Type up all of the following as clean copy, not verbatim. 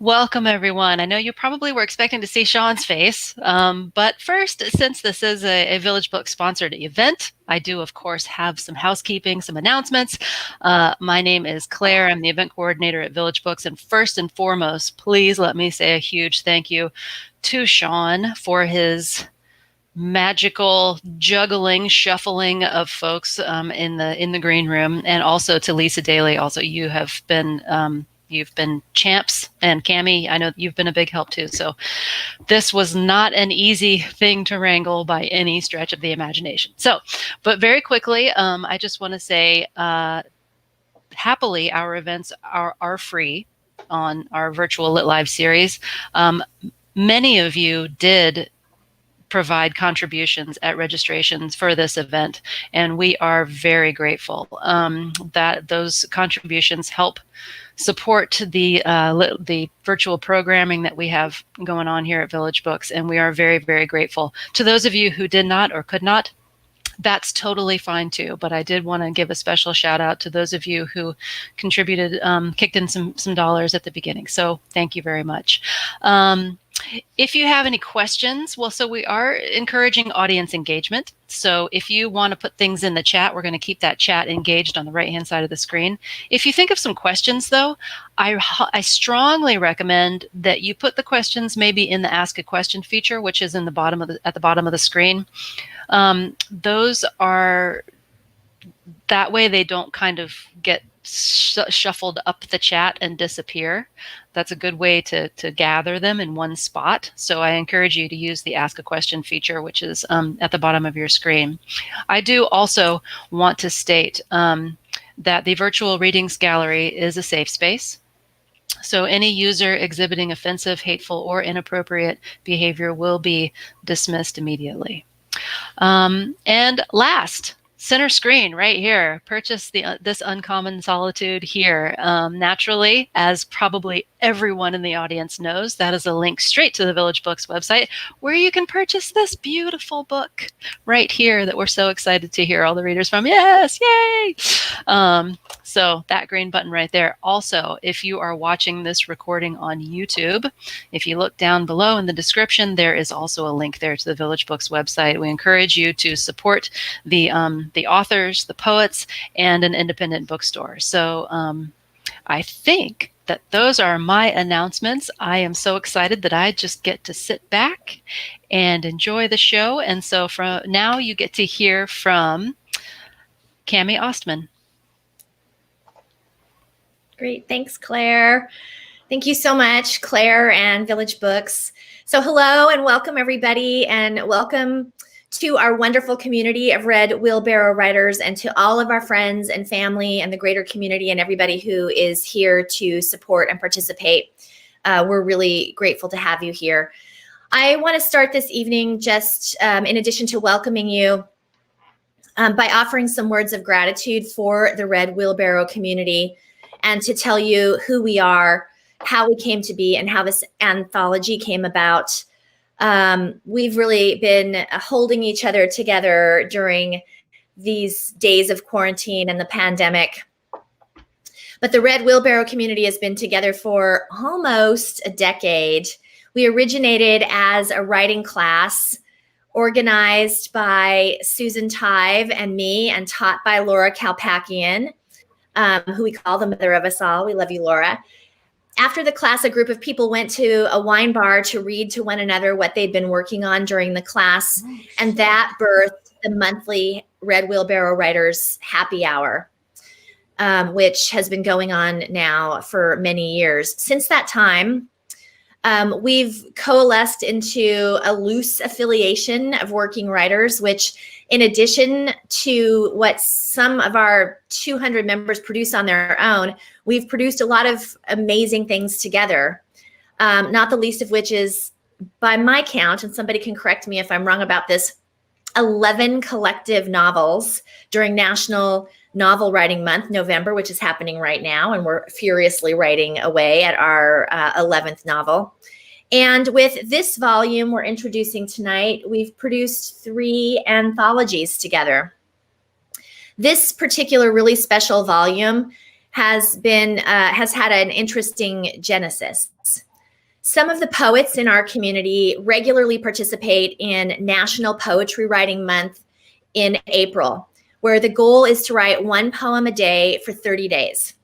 Welcome, everyone. I know you probably were expecting to see Sean's face, but first, since this is a Village Book sponsored event, I do, of course, have some housekeeping, some announcements. My name is Claire. I'm the event coordinator at Village Books, and first and foremost, please let me say a huge thank you to Sean for his magical juggling, shuffling of folks in the green room, and also to Lisa Daly. Also, you've been champs, and Cammie, I know you've been a big help too. So this was not an easy thing to wrangle by any stretch of the imagination. So, but very quickly, I just want to say, happily, our events are free on our virtual Lit Live series. Many of you did provide contributions at registrations for this event, and we are very grateful that those contributions help support the virtual programming that we have going on here at Village Books, and we are very, very grateful. To those of you who did not or could not, that's totally fine too, but I did want to give a special shout out to those of you who contributed, kicked in some dollars at the beginning. So thank you very much. If you have any questions, so we are encouraging audience engagement. So if you want to put things in the chat, we're going to keep that chat engaged on the right-hand side of the screen. If you think of some questions, though, I strongly recommend that you put the questions maybe in the Ask a Question feature, which is in the bottom of at the bottom of the screen. Those are, that way they don't kind of get shuffled up the chat and disappear. That's a good way to gather them in one spot. So I encourage you to use the Ask a Question feature, which is at the bottom of your screen. I do also want to state that the virtual readings gallery is a safe space. So any user exhibiting offensive, hateful, or inappropriate behavior will be dismissed immediately. And last, center screen right here, purchase this Uncommon Solitude here. Naturally, as probably everyone in the audience knows, that is a link straight to the Village Books website where you can purchase this beautiful book right here that we're so excited to hear all the readers from. Yes, yay! So that green button right there. Also, if you are watching this recording on YouTube, if you look down below in the description, there is also a link there to the Village Books website. We encourage you to support the authors, the poets, and an independent bookstore. So I think that those are my announcements. I am so excited that I just get to sit back and enjoy the show. And so from now you get to hear from Cammie Ostman. Great. Thanks, Claire. Thank you so much, Claire and Village Books. So hello and welcome, everybody, and welcome to our wonderful community of Red Wheelbarrow Writers, and to all of our friends and family and the greater community and everybody who is here to support and participate. We're really grateful to have you here. I want to start this evening just in addition to welcoming you by offering some words of gratitude for the Red Wheelbarrow community, and to tell you who we are, how we came to be, and how this anthology came about. We've really been holding each other together during these days of quarantine and the pandemic. But the Red Wheelbarrow community has been together for almost a decade. We originated as a writing class organized by Susan Tive and me and taught by Laura Kalpakian, who we call the mother of us all. We love you, Laura. After the class, a group of people went to a wine bar to read to one another what they'd been working on during the class, and that birthed the monthly Red Wheelbarrow Writers Happy Hour, which has been going on now for many years. Since that time, we've coalesced into a loose affiliation of working writers, which, in addition to what some of our 200 members produce on their own, we've produced a lot of amazing things together, not the least of which is, by my count, and somebody can correct me if I'm wrong about this, 11 collective novels during National Novel Writing Month, November, which is happening right now, and we're furiously writing away at our 11th novel. And with this volume we're introducing tonight, we've produced 3 anthologies together. This particular really special volume has had an interesting genesis. Some of the poets in our community regularly participate in National Poetry Writing Month in April, where the goal is to write one poem a day for 30 days.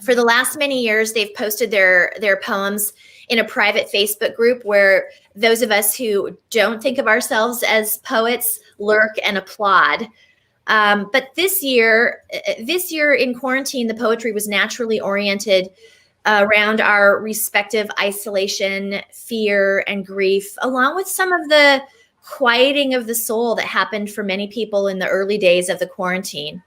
For the last many years, they've posted their poems in a private Facebook group where those of us who don't think of ourselves as poets lurk and applaud. But this year in quarantine, the poetry was naturally oriented around our respective isolation, fear, and grief, along with some of the quieting of the soul that happened for many people in the early days of the quarantine.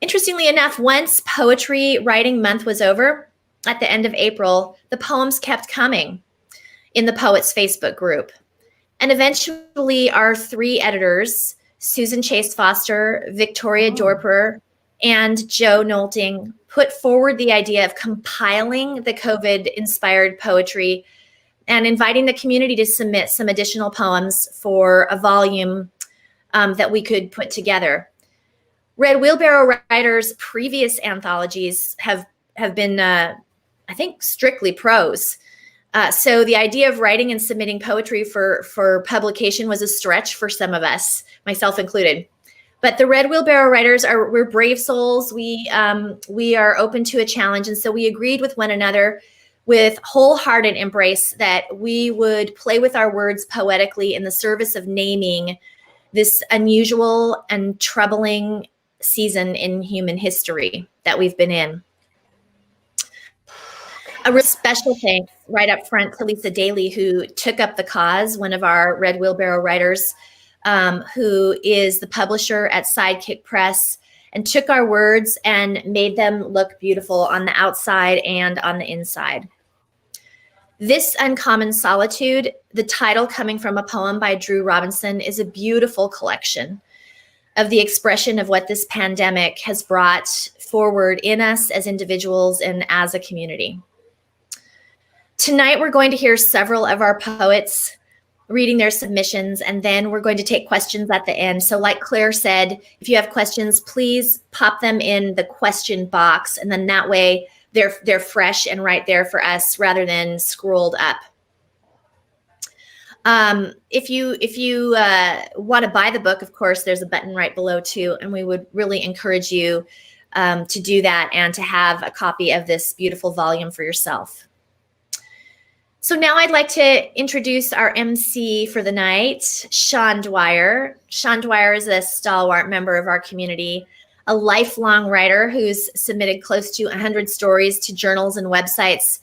Interestingly enough, once Poetry Writing Month was over, at the end of April, the poems kept coming in the Poets Facebook group. And eventually our three editors, Susan Chase Foster, Victoria Dorper, and Joe Nolting, put forward the idea of compiling the COVID-inspired poetry and inviting the community to submit some additional poems for a volume that we could put together. Red Wheelbarrow Writers' previous anthologies have been, I think, strictly prose. So the idea of writing and submitting poetry for publication was a stretch for some of us, myself included. But the Red Wheelbarrow Writers we're brave souls. We are open to a challenge. And so we agreed with one another with wholehearted embrace that we would play with our words poetically in the service of naming this unusual and troubling season in human history that we've been in. A real special thanks right up front to Lisa Daly, who took up the cause, one of our Red Wheelbarrow Writers, who is the publisher at Sidekick Press, and took our words and made them look beautiful on the outside and on the inside. This Uncommon Solitude, the title coming from a poem by Drew Robinson, is a beautiful collection of the expression of what this pandemic has brought forward in us as individuals and as a community. Tonight, we're going to hear several of our poets reading their submissions, and then we're going to take questions at the end. So like Claire said, if you have questions, please pop them in the question box, and then that way they're fresh and right there for us rather than scrolled up. If you want to buy the book, of course, there's a button right below too, and we would really encourage you to do that and to have a copy of this beautiful volume for yourself. So now I'd like to introduce our MC for the night, Sean Dwyer. Sean Dwyer is a stalwart member of our community, a lifelong writer who's submitted close to 100 stories to journals and websites.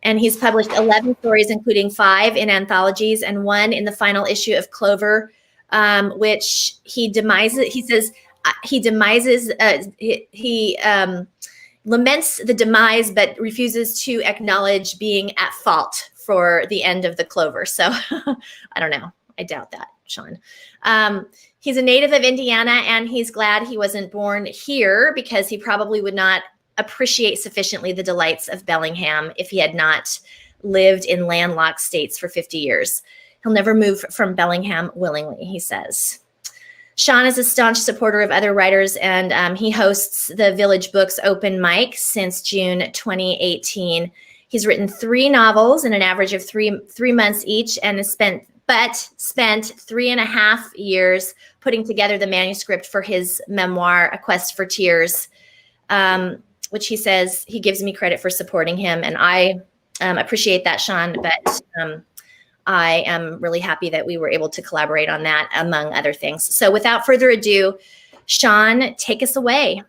And he's published 11 stories, including 5 in anthologies and 1 in the final issue of Clover, which he demises. He says he demises. He laments the demise, but refuses to acknowledge being at fault for the end of the Clover. So I don't know. I doubt that, Sean. He's a native of Indiana, and he's glad he wasn't born here because he probably would not appreciate sufficiently the delights of Bellingham if he had not lived in landlocked states for 50 years. He'll never move from Bellingham willingly, he says. Sean is a staunch supporter of other writers, and he hosts the Village Books open mic since June 2018. He's written 3 novels in an average of three months each, and has spent 3.5 years putting together the manuscript for his memoir, A Quest for Tears, which he says he gives me credit for supporting him. And I appreciate that, Sean, but I am really happy that we were able to collaborate on that, among other things. So without further ado, Sean, take us away.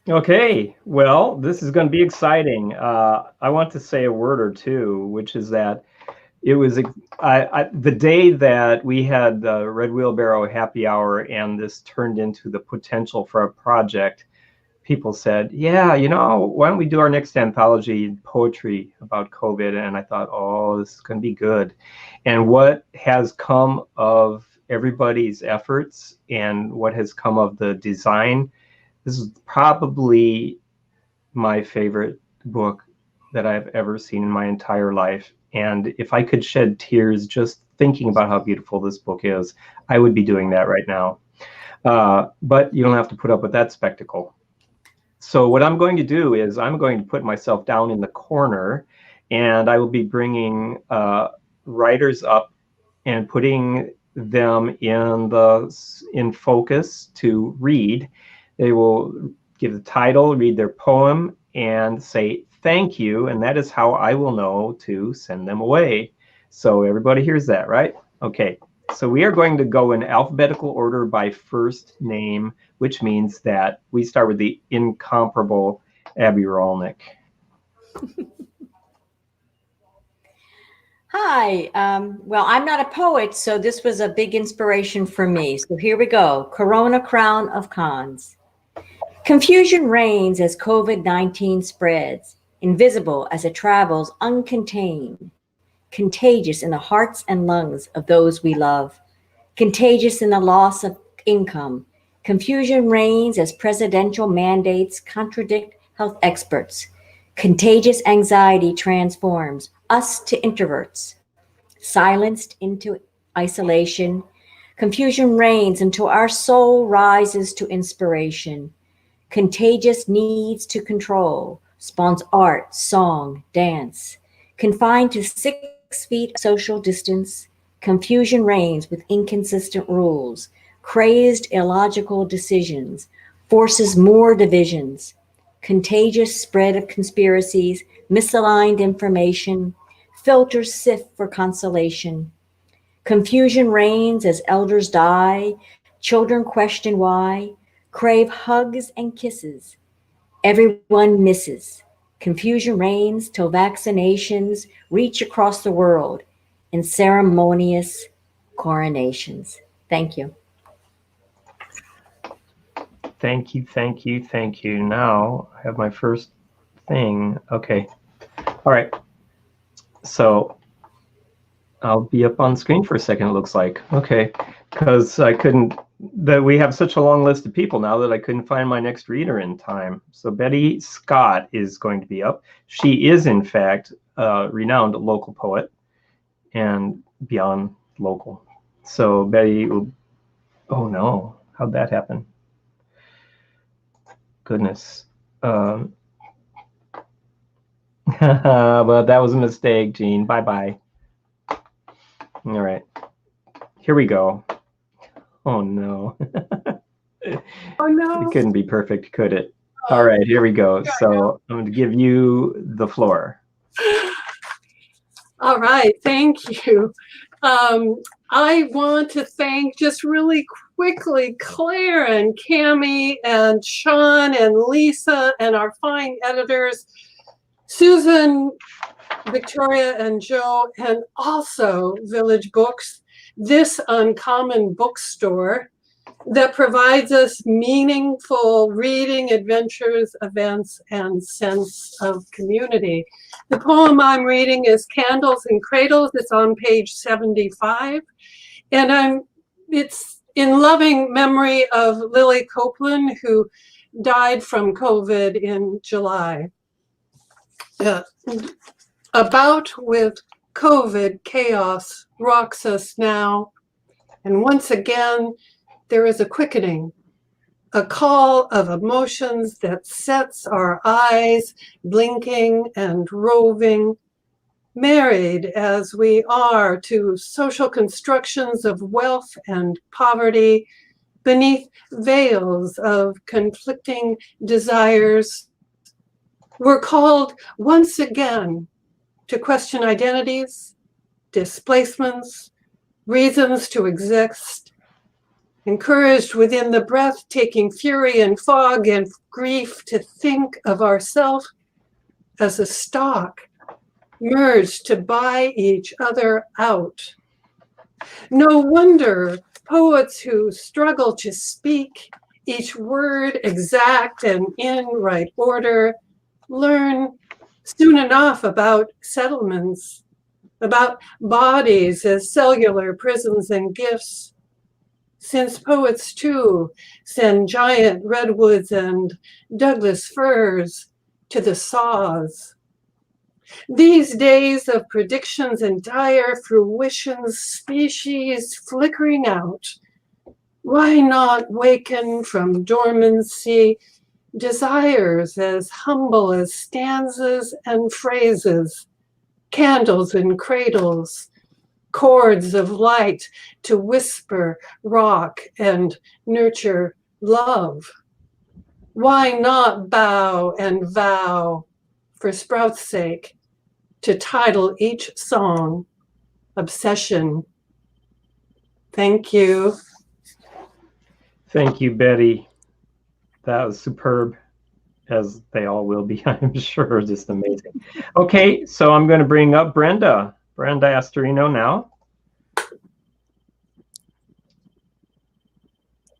Okay, well, this is going to be exciting. I want to say a word or two, which is that it was the day that we had the Red Wheelbarrow Happy Hour and this turned into the potential for a project. People said, yeah, you know, why don't we do our next anthology poetry about COVID? And I thought, oh, this is going to be good. And what has come of everybody's efforts and what has come of the design, this is probably my favorite book that I've ever seen in my entire life. And if I could shed tears just thinking about how beautiful this book is, I would be doing that right now. But you don't have to put up with that spectacle. So what I'm going to do is I'm going to put myself down in the corner, and I will be bringing writers up and putting them in focus to read. They will give the title, read their poem, and say thank you, and that is how I will know to send them away. So everybody hears that, right? Okay. So we are going to go in alphabetical order by first name, which means that we start with the incomparable Abby Rolnick. Hi. Well, I'm not a poet, so this was a big inspiration for me. So here we go. Corona Crown of Cons. Confusion reigns as COVID-19 spreads, invisible as it travels uncontained, contagious in the hearts and lungs of those we love, contagious in the loss of income. Confusion reigns as presidential mandates contradict health experts. Contagious anxiety transforms us to introverts, silenced into isolation. Confusion reigns until our soul rises to inspiration. Contagious needs to control spawns art, song, dance. Confined to 6 feet social distance, confusion reigns with inconsistent rules. Crazed, illogical decisions forces more divisions. Contagious spread of conspiracies, misaligned information, filters sift for consolation. Confusion reigns as elders die, children question why, crave hugs and kisses. Everyone misses. Confusion reigns till vaccinations reach across the world in ceremonious coronations. Thank you. Thank you, thank you, thank you. Now I have my first thing. Okay. All right. So I'll be up on screen for a second, it looks like. Okay. Because we have such a long list of people now that I couldn't find my next reader in time. So Betty Scott is going to be up. She is, in fact, a renowned local poet and beyond local. So Betty will, oh no, how'd that happen? Goodness. But that was a mistake, Jean. Bye-bye. All right. Here we go. Oh, no. Oh, no. It couldn't be perfect, could it? All right, here we go. So I'm going to give you the floor. All right, thank you. I want to thank just really quickly Claire and Cammie and Sean and Lisa and our fine editors, Susan, Victoria, and Joe, and also Village Books, this Uncommon bookstore that provides us meaningful reading, adventures, events, and sense of community. The poem I'm reading is Candles and Cradles. It's on page 75. And it's in loving memory of Lily Copeland, who died from COVID in July. About with COVID, chaos rocks us now. And once again, there is a quickening, a call of emotions that sets our eyes blinking and roving, married as we are to social constructions of wealth and poverty, beneath veils of conflicting desires. We're called once again to question identities, displacements, reasons to exist, encouraged within the breathtaking fury and fog and grief to think of ourselves as a stock merged to buy each other out. No wonder poets who struggle to speak each word exact and in right order learn soon enough about settlements, about bodies as cellular prisons and gifts, since poets too send giant redwoods and Douglas firs to the saws. These days of predictions and dire fruitions, species flickering out, Why not waken from dormancy desires as humble as stanzas and phrases, candles and cradles, chords of light to whisper, rock, and nurture love? Why not bow and vow, for Sprout's sake, to title each song Obsession? Thank you. Thank you, Betty. That was superb, as they all will be, I'm sure. Just amazing. Okay, so I'm going to bring up Brenda. Brenda Astorino now.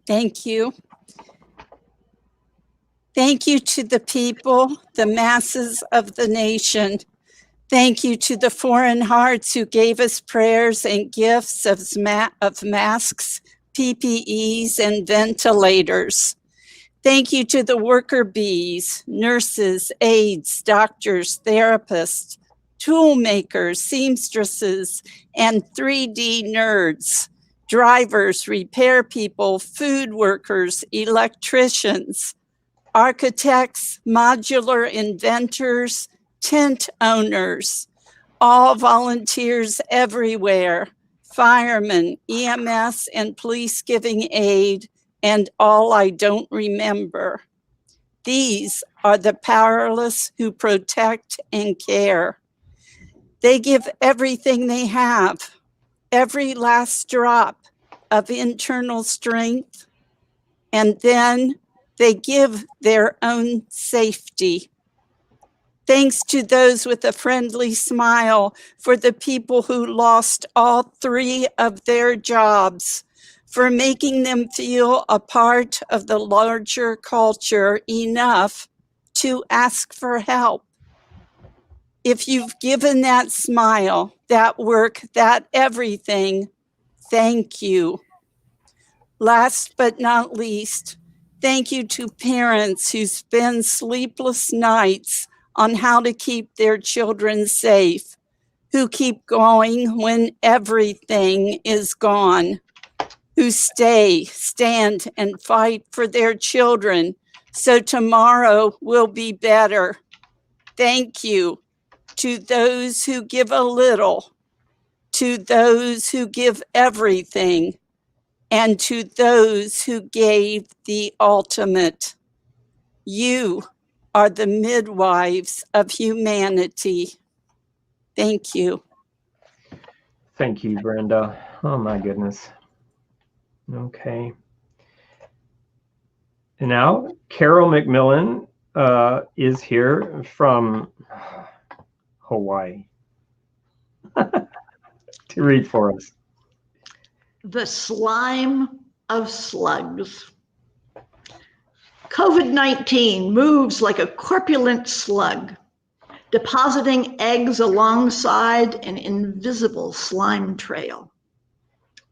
Thank you. Thank you to the people, the masses of the nation. Thank you to the foreign hearts who gave us prayers and gifts of masks, PPEs, and ventilators. Thank you to the worker bees, nurses, aides, doctors, therapists, tool makers, seamstresses, and 3D nerds, drivers, repair people, food workers, electricians, architects, modular inventors, tent owners, all volunteers everywhere, firemen, EMS, and police giving aid, and all I don't remember. These are the powerless who protect and care. They give everything they have, every last drop of internal strength, and then they give their own safety. Thanks to those with a friendly smile, for the people who lost all 3 of their jobs, for making them feel a part of the larger culture enough to ask for help. If you've given that smile, that work, that everything, thank you. Last but not least, thank you to parents who spend sleepless nights on how to keep their children safe, who keep going when everything is gone, who stay, stand, and fight for their children so tomorrow will be better. Thank you to those who give a little, to those who give everything, and to those who gave the ultimate. You are the midwives of humanity. Thank you. Thank you, Brenda. Oh, my goodness. Okay. And now Carol McMillan is here from Hawaii to read for us. The slime of slugs. COVID-19 moves like a corpulent slug, depositing eggs alongside an invisible slime trail.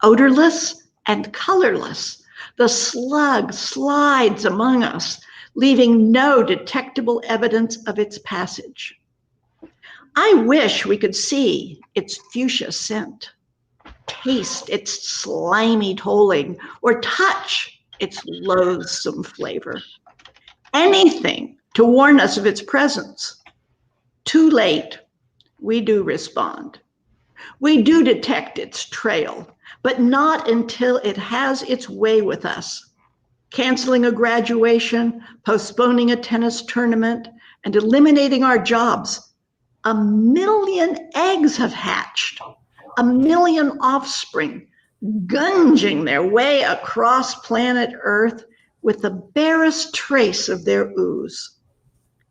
Odorless and colorless, the slug slides among us, leaving no detectable evidence of its passage. I wish we could see its fuchsia scent, taste its slimy tolling, or touch its loathsome flavor. Anything to warn us of its presence. Too late, we do respond. We do detect its trail, but not until it has its way with us, canceling a graduation, postponing a tennis tournament, and eliminating our jobs. 1 million eggs have hatched, 1 million offspring, gunging their way across planet Earth with the barest trace of their ooze.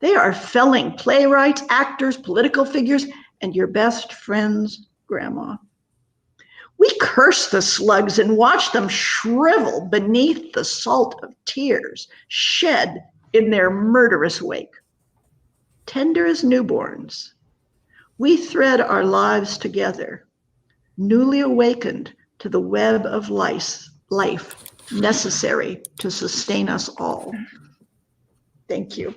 They are felling playwrights, actors, political figures, and your best friend's grandma. We curse the slugs and watch them shrivel beneath the salt of tears shed in their murderous wake. Tender as newborns, we thread our lives together, newly awakened to the web of life necessary to sustain us all. Thank you.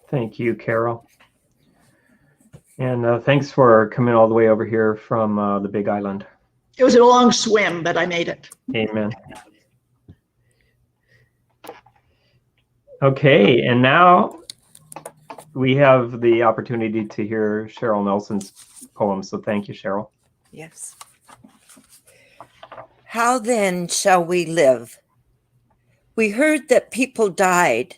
Thank you, Carol. And thanks for coming all the way over here from the Big Island. It was a long swim, but I made it. Amen. Okay, and now we have the opportunity to hear Cheryl Nelson's poem. So thank you, Cheryl. Yes. How then shall we live? We heard that people died.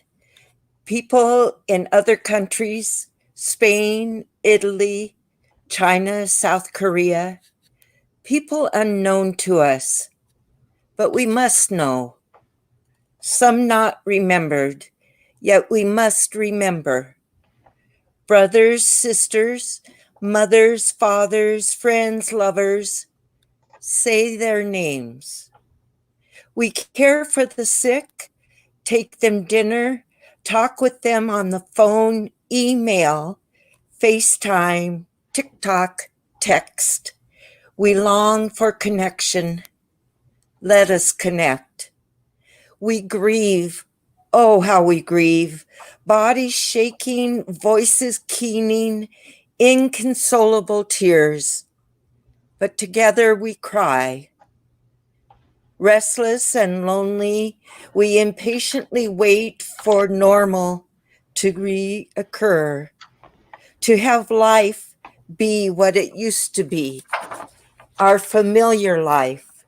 People in other countries, Spain, Italy, China, South Korea, people unknown to us, but we must know. Some not remembered, yet we must remember. Brothers, sisters, mothers, fathers, friends, lovers, say their names. We care for the sick, take them dinner, talk with them on the phone, email, FaceTime, TikTok, text. We long for connection. Let us connect. We grieve. Oh, how we grieve. Bodies shaking, voices keening, inconsolable tears. But together we cry. Restless and lonely, we impatiently wait for normal to reoccur, to have life be what it used to be, our familiar life,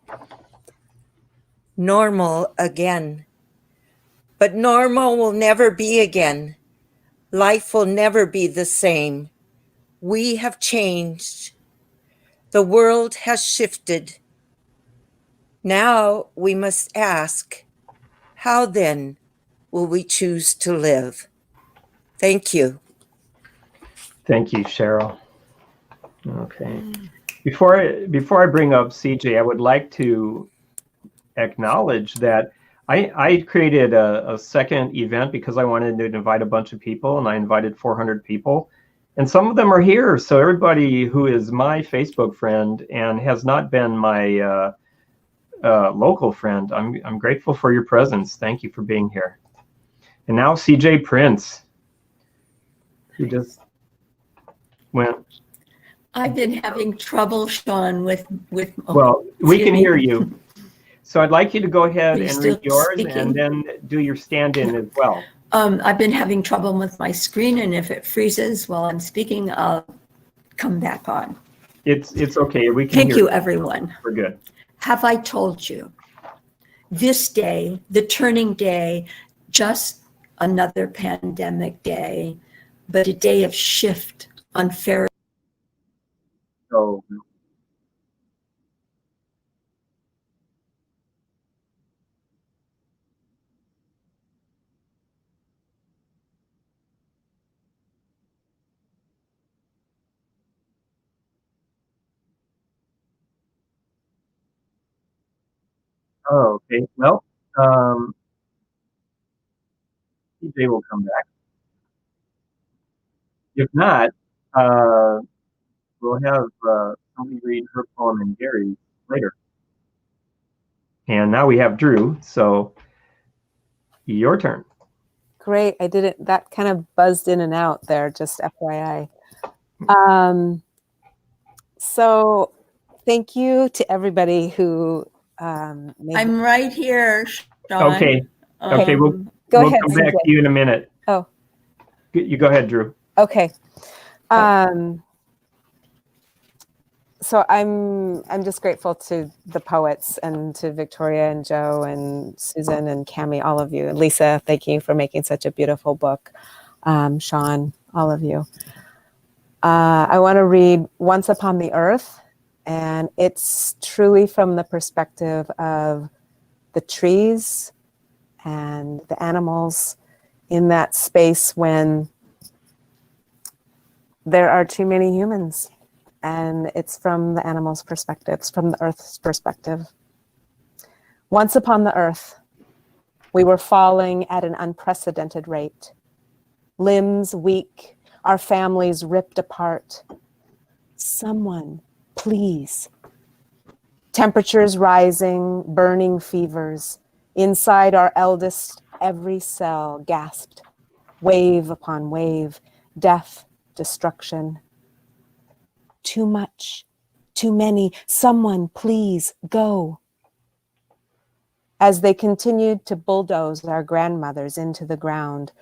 normal again. But normal will never be again. Life will never be the same. We have changed. The world has shifted. Now we must ask, how then will we choose to live? Thank you. Thank you, Cheryl. Okay. Before I bring up CJ, I would like to acknowledge that I created a second event because I wanted to invite a bunch of people, and I invited 400 people. And some of them are here. So everybody who is my Facebook friend and has not been my local friend, I'm grateful for your presence. Thank you for being here. And now CJ Prince, who just went. I've been having trouble, Sean, with Well, we can hear you. So I'd like you to go ahead and still read yours speaking? and then do your stand-in as well. I've been having trouble with my screen, and if it freezes while I'm speaking, I'll come back on. It's okay. We can Thank hear you, everyone. We're good. Have I told you? This day, the turning day, just another pandemic day, but a day of shift, unfair. So oh, okay. Well, CJ will come back. If not, we'll have somebody read her poem and Gary's later. And now we have Drew, so your turn. Great. I didn't, that kind of buzzed in and out there, just FYI. So thank you to everybody who made I'm right here, Sean. Okay. Okay, we'll go ahead, come back CJ. to you in a minute. Oh. You go ahead, Drew. Okay. So I'm just grateful to the poets and to Victoria and Joe and Susan and Cami, all of you. And Lisa, thank you for making such a beautiful book. Sean, all of you. I want to read Once Upon the Earth, and it's truly from the perspective of the trees and the animals in that space when there are too many humans. And it's from the animals' perspectives, from the earth's perspective. Once upon the earth, we were falling at an unprecedented rate. Limbs weak, our families ripped apart. Someone, please. Temperatures rising, burning fevers. Inside our eldest, every cell gasped. Wave upon wave, death, destruction. Too much, too many. Someone, please go. As they continued to bulldoze our grandmothers into the ground,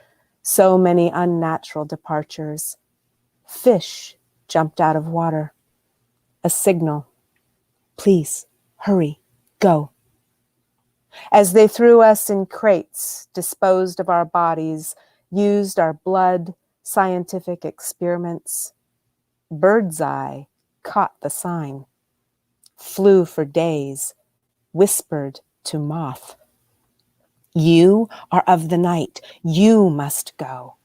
so many unnatural departures. Fish jumped out of water. A signal. Please, hurry, go. As they threw us in crates, disposed of our bodies, used our blood, scientific experiments, Birdseye caught the sign, flew for days, whispered to moth. You are of the night, you must go.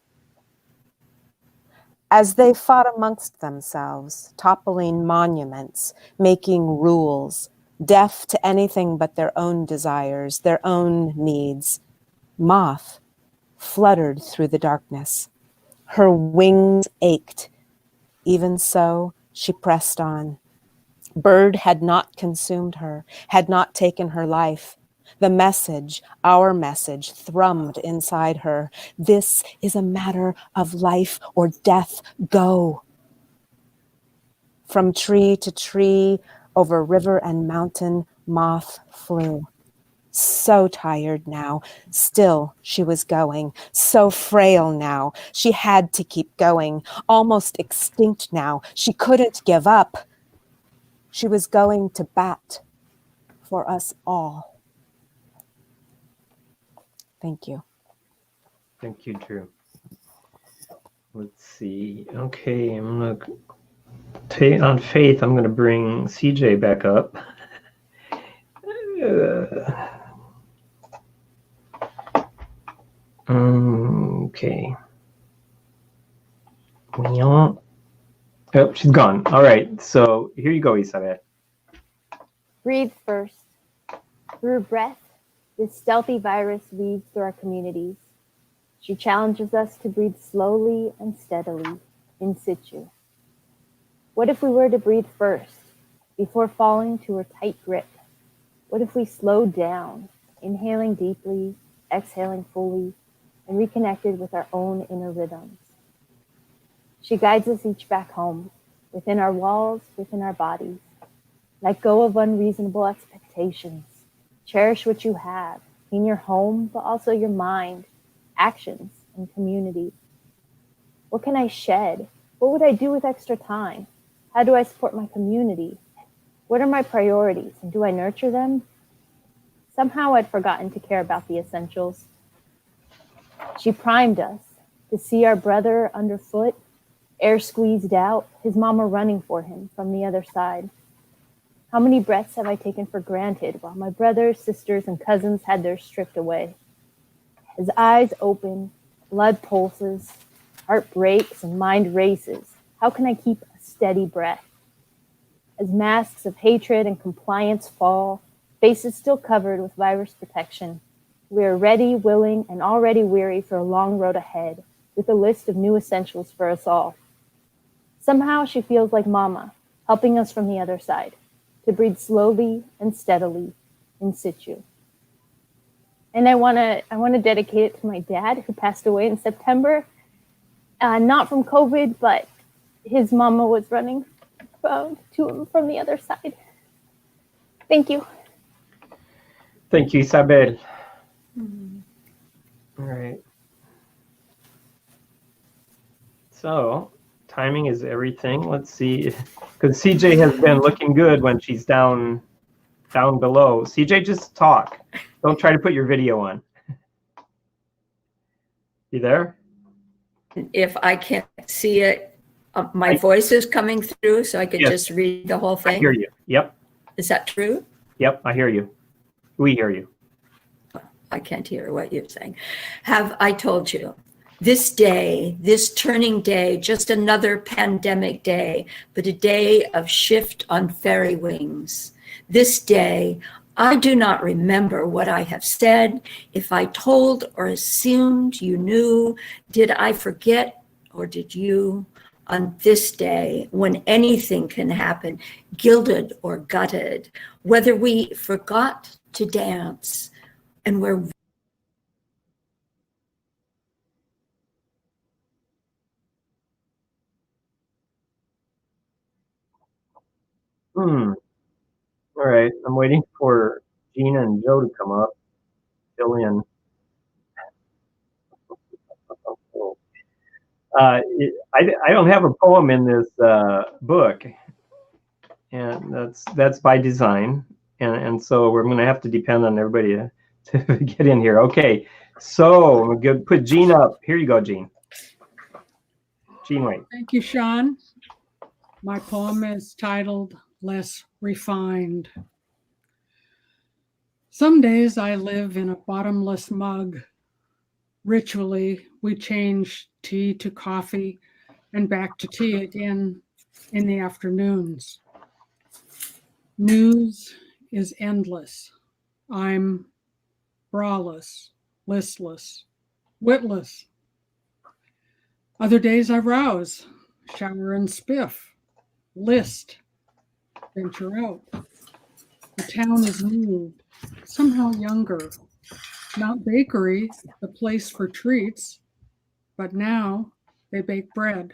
As they fought amongst themselves, toppling monuments, making rules, deaf to anything but their own desires, their own needs, Moth fluttered through the darkness. Her wings ached. Even so, she pressed on. Bird had not consumed her, had not taken her life. The message, our message, thrummed inside her. This is a matter of life or death. Go. From tree to tree, over river and mountain, Moth flew. So tired now, still she was going. So frail now, she had to keep going. Almost extinct now, she couldn't give up. She was going to bat for us all. Thank you. Thank you, Drew. Let's see. Okay, I'm gonna on faith. I'm gonna bring CJ back up. Okay. Oh, she's gone. All right. So here you go, Isabel. Breathe first. Through breath, this stealthy virus weaves through our communities. She challenges us to breathe slowly and steadily, in situ. What if we were to breathe first, before falling to her tight grip? What if we slowed down, inhaling deeply, exhaling fully, and reconnected with our own inner rhythms? She guides us each back home, within our walls, within our bodies. Let go of unreasonable expectations. Cherish what you have in your home, but also your mind, actions, and community. What can I shed? What would I do with extra time? How do I support my community? What are my priorities, and do I nurture them? Somehow I'd forgotten to care about the essentials. She primed us to see our brother underfoot, air squeezed out, his mama running for him from the other side. How many breaths have I taken for granted while my brothers, sisters, and cousins had theirs stripped away? As eyes open, blood pulses, heart breaks, and mind races, how can I keep a steady breath? As masks of hatred and compliance fall, faces still covered with virus protection, we are ready, willing, and already weary for a long road ahead, with a list of new essentials for us all. Somehow she feels like Mama, helping us from the other side, to breathe slowly and steadily, in situ. And I want to dedicate it to my dad, who passed away in September, not from COVID, but his mama was running to him from the other side. Thank you. Thank you, Isabel. All right. So timing is everything. Let's see, because CJ has been looking good when she's down below. CJ, just talk. Don't try to put your video on. You there? If I can't see it, my voice is coming through, so I could Yes. just read the whole thing. I hear you. Yep. Is that true? Yep, I hear you. We hear you. I can't hear what you're saying. Have I told you? This day, this turning day, just another pandemic day, but a day of shift on fairy wings. This day, I do not remember what I have said. If I told or assumed you knew, did I forget or did you? On this day, when anything can happen, gilded or gutted, whether we forgot to dance and we're All right, I'm waiting for Gina and Joe to come up, fill in. I don't have a poem in this book, and that's by design, and so we're going to have to depend on everybody to get in here. Okay, so I'm going to put Jean up. Here you go, Jean. Jean White. Thank you, Sean. My poem is titled Less Refined. Some days I live in a bottomless mug. Ritually, we change tea to coffee and back to tea again in the afternoons. News is endless. I'm braless, listless, witless. Other days I rouse, shower and spiff, list, venture out. The town is moved, somehow younger. Not bakery, the place for treats, but now they bake bread.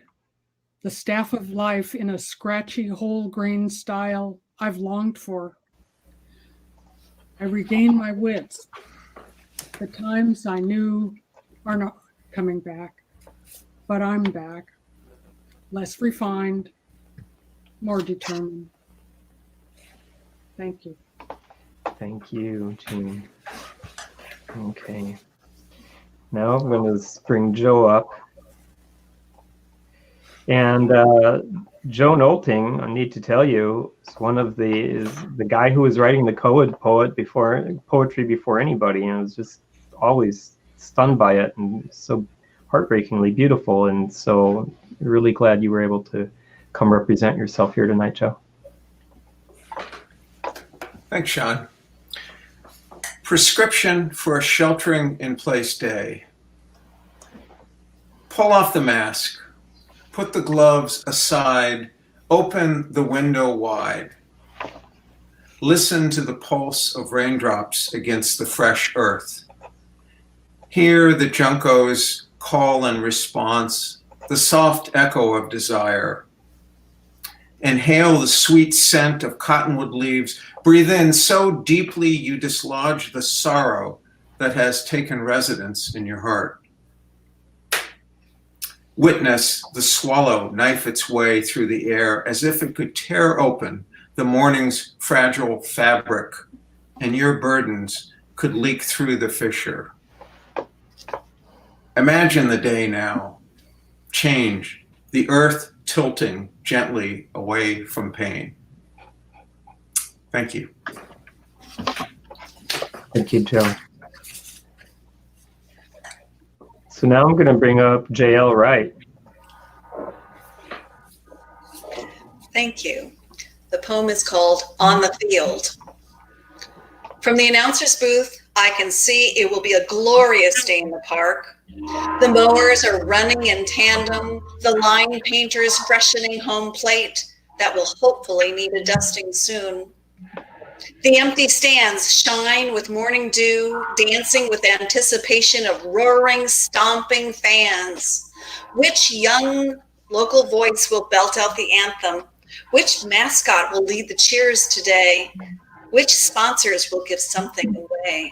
The staff of life in a scratchy whole grain style I've longed for. I regain my wits. The times I knew are not coming back, but I'm back. Less refined, more determined. Thank you. Thank you, Jean. Okay. Now I'm going to bring Joe up. And Joe Nolting, I need to tell you, is the guy who was writing the poetry before anybody, and I was just always stunned by it and so heartbreakingly beautiful. And so really glad you were able to come represent yourself here tonight, Joe. Thanks, Sean. Prescription for a sheltering in place day. Pull off the mask, put the gloves aside, open the window wide. Listen to the pulse of raindrops against the fresh earth. Hear the junco's call and response, the soft echo of desire. Inhale the sweet scent of cottonwood leaves. Breathe in so deeply you dislodge the sorrow that has taken residence in your heart. Witness the swallow knife its way through the air as if it could tear open the morning's fragile fabric, and your burdens could leak through the fissure. Imagine the day now. Change, the earth tilting gently away from pain. Thank you. Thank you, Joe. So now I'm going to bring up J.L. Wright. Thank you. The poem is called On the Field. From the announcer's booth, I can see it will be a glorious day in the park. The mowers are running in tandem, the line painters freshening home plate that will hopefully need a dusting soon. The empty stands shine with morning dew, dancing with anticipation of roaring, stomping fans. Which young local voice will belt out the anthem? Which mascot will lead the cheers today? Which sponsors will give something away?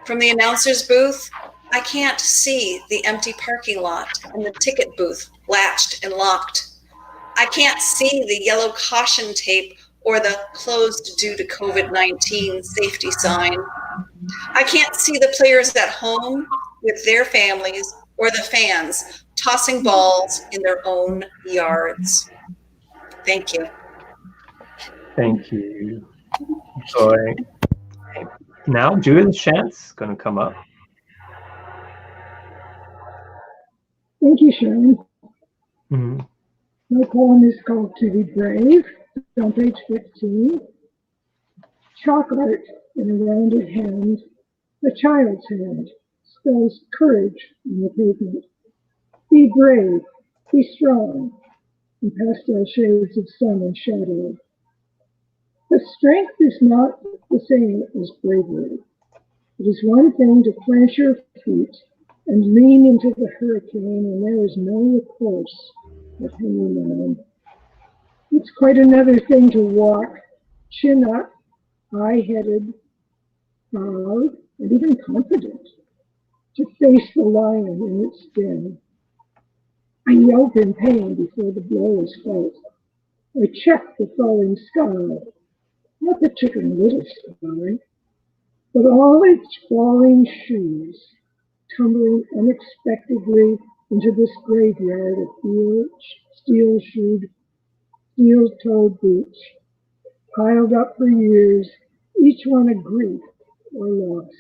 From the announcer's booth, I can't see the empty parking lot and the ticket booth latched and locked. I can't see the yellow caution tape or the closed due to COVID-19 safety sign. I can't see the players at home with their families or the fans tossing balls in their own yards. Thank you. Thank you, Joy. Now Judith Shantz is going to come up. Thank you, Sharon. Mm-hmm. My poem is called To Be Brave, on page 15. Chalk art in a rounded hand, a child's hand, spells courage on the pavement. Be brave, be strong, in pastel shades of sun and shadow. But strength is not the same as bravery. It is one thing to plant your feet and lean into the hurricane when there is no recourse but hanging on. It's quite another thing to walk, chin up, high-headed, proud, and even confident, to face the lion in its den. I yelp in pain before the blow is felt. I check the falling sky, not the Chicken Little sky, but all its falling shoes, tumbling unexpectedly into this graveyard of steel-shoed, steel-toed boots, piled up for years, each one a grief or loss.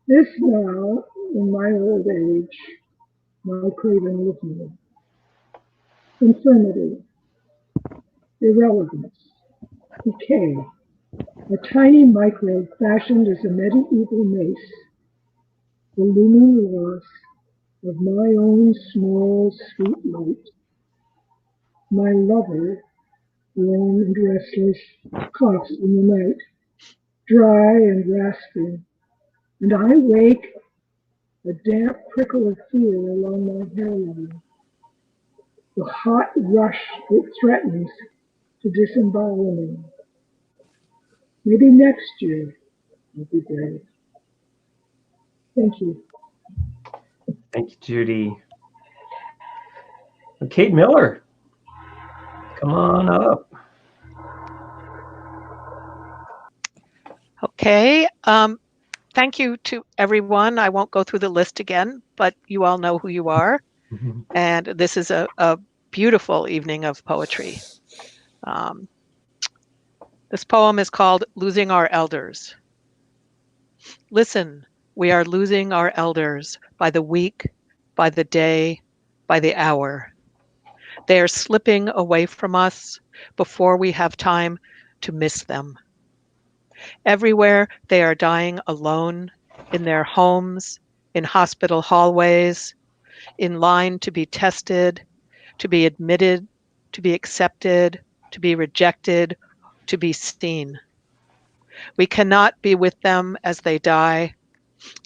This now, in my old age, my craven with me. Infirmity, irrelevance, decay, a tiny microbe fashioned as a medieval mace, the looming loss of my own small, sweet light. My lover, warm and restless, coughs in the night, dry and rasping, and I wake, a damp prickle of fear along my hairline, the hot rush that threatens to disembowel me. Maybe next year I'll be brave. Thank you. Thank you, Judy. Kate Miller, come on up. Okay. Thank you to everyone. I won't go through the list again, but you all know who you are. And this is a beautiful evening of poetry. This poem is called Losing Our Elders. Listen, we are losing our elders by the week, by the day, by the hour. They are slipping away from us before we have time to miss them. Everywhere they are dying alone, in their homes, in hospital hallways, in line to be tested, to be admitted, to be accepted, to be rejected, to be seen. We cannot be with them as they die,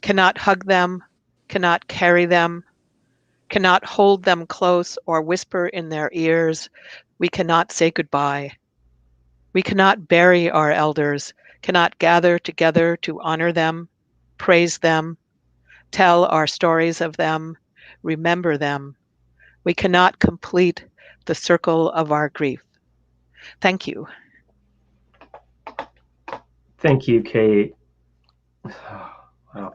cannot hug them, cannot carry them, cannot hold them close or whisper in their ears. We cannot say goodbye. We cannot bury our elders, cannot gather together to honor them, praise them, tell our stories of them, remember them. We cannot complete the circle of our grief. Thank you. Thank you, Kate. Wow.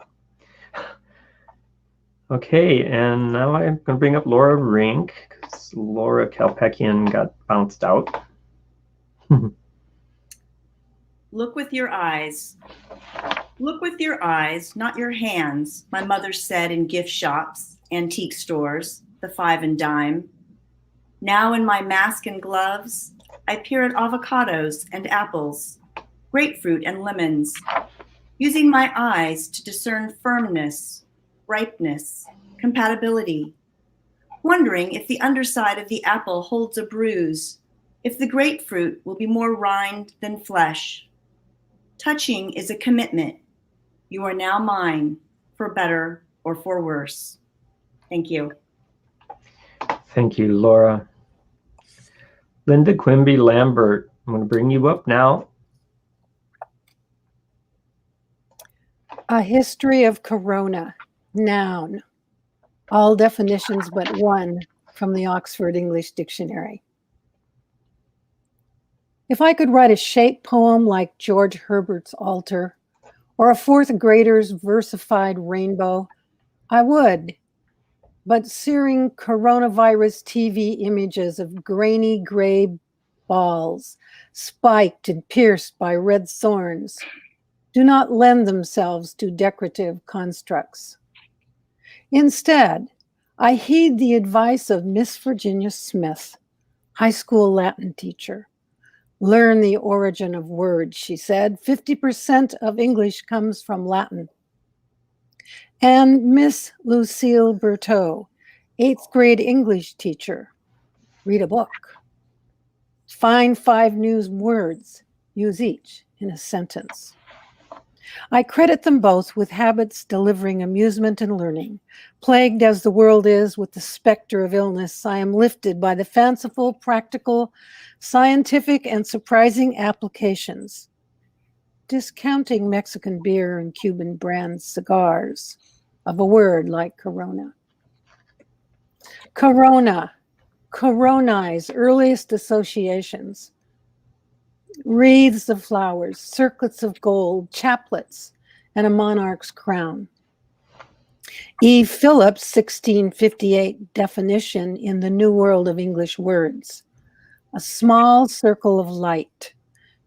Okay, and now I'm going to bring up Laura Rink, because Laura Kalpekian got bounced out. Look with your eyes. Look with your eyes, not your hands, my mother said in gift shops, antique stores, the 5 and dime. Now in my mask and gloves, I peer at avocados and apples, grapefruit and lemons, using my eyes to discern firmness, ripeness, compatibility, wondering if the underside of the apple holds a bruise, if the grapefruit will be more rind than flesh. Touching is a commitment. You are now mine, for better or for worse. Thank you. Thank you, Laura. Linda Quimby Lambert, I'm going to bring you up now. A history of corona, noun. All definitions but one from the Oxford English Dictionary. If I could write a shape poem like George Herbert's Altar or a fourth grader's versified rainbow, I would. But searing coronavirus TV images of grainy gray balls, spiked and pierced by red thorns, do not lend themselves to decorative constructs. Instead, I heed the advice of Miss Virginia Smith, high school Latin teacher. Learn the origin of words, she said. 50% of English comes from Latin. And Miss Lucille Berteau, 8th grade English teacher. Read a book. Find 5 new words. Use each in a sentence. I credit them both with habits delivering amusement and learning. Plagued as the world is with the specter of illness, I am lifted by the fanciful, practical, scientific, and surprising applications. Discounting Mexican beer and Cuban brand cigars of a word like Corona. Corona, Coroni's earliest associations. Wreaths of flowers, circlets of gold, chaplets, and a monarch's crown. E. Phillips' 1658 definition in the New World of English Words. A small circle of light,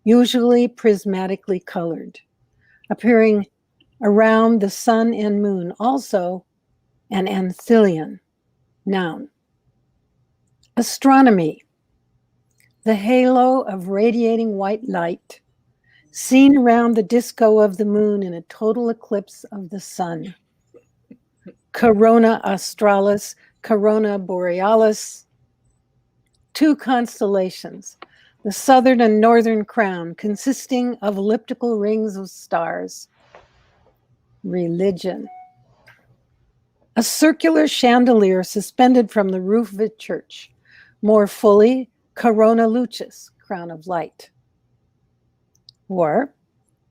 usually prismatically colored, appearing around the sun and moon, also an anthillion, noun. Astronomy, the halo of radiating white light, seen around the disco of the moon in a total eclipse of the sun. Corona australis, Corona borealis, two constellations, the southern and northern crown, consisting of elliptical rings of stars. Religion, a circular chandelier suspended from the roof of a church, more fully, Corona lucis, crown of light. Or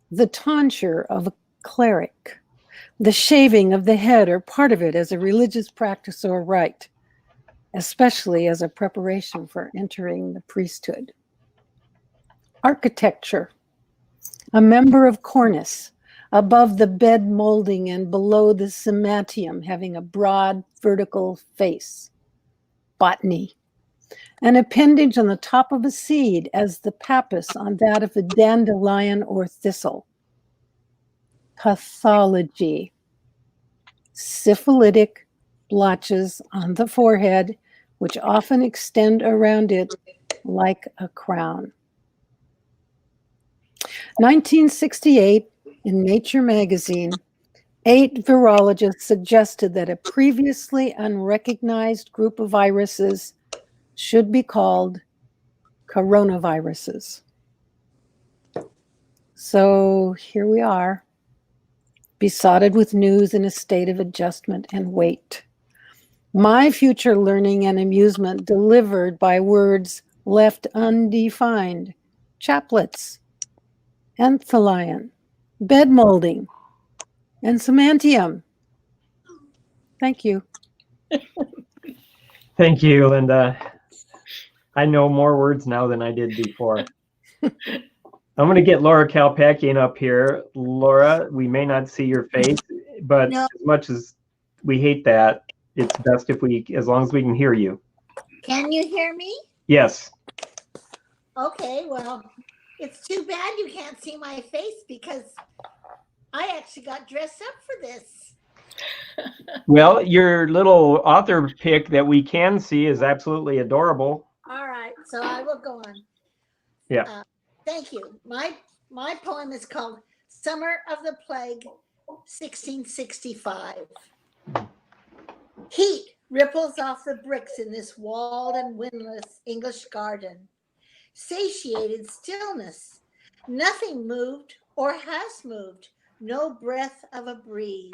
the tonsure of a cleric, the shaving of the head or part of it as a religious practice or rite, especially as a preparation for entering the priesthood. Architecture, a member of cornice, above the bed molding and below the cymatium, having a broad vertical face. Botany, an appendage on the top of a seed as the pappus on that of a dandelion or thistle. Pathology, syphilitic blotches on the forehead, which often extend around it like a crown. 1968, in Nature magazine, 8 virologists suggested that a previously unrecognized group of viruses should be called coronaviruses. So here we are, besotted with news in a state of adjustment and wait. My future learning and amusement delivered by words left undefined, chaplets, anthillion, bed molding, and semantium. Thank you. Thank you, Linda. I know more words now than I did before. I'm going to get Laura Kalpakian up here. Laura, we may not see your face, but No. as much as we hate that, it's best if we, as long as we can hear you. Can you hear me? Yes. Okay, well, it's too bad you can't see my face because I actually got dressed up for this. Well, your little author pick that we can see is absolutely adorable. All right, so I will go on. Yeah. Thank you. My poem is called Summer of the Plague, 1665. Heat ripples off the bricks in this walled and windless English garden. Satiated stillness. Nothing moved or has moved. No breath of a breeze.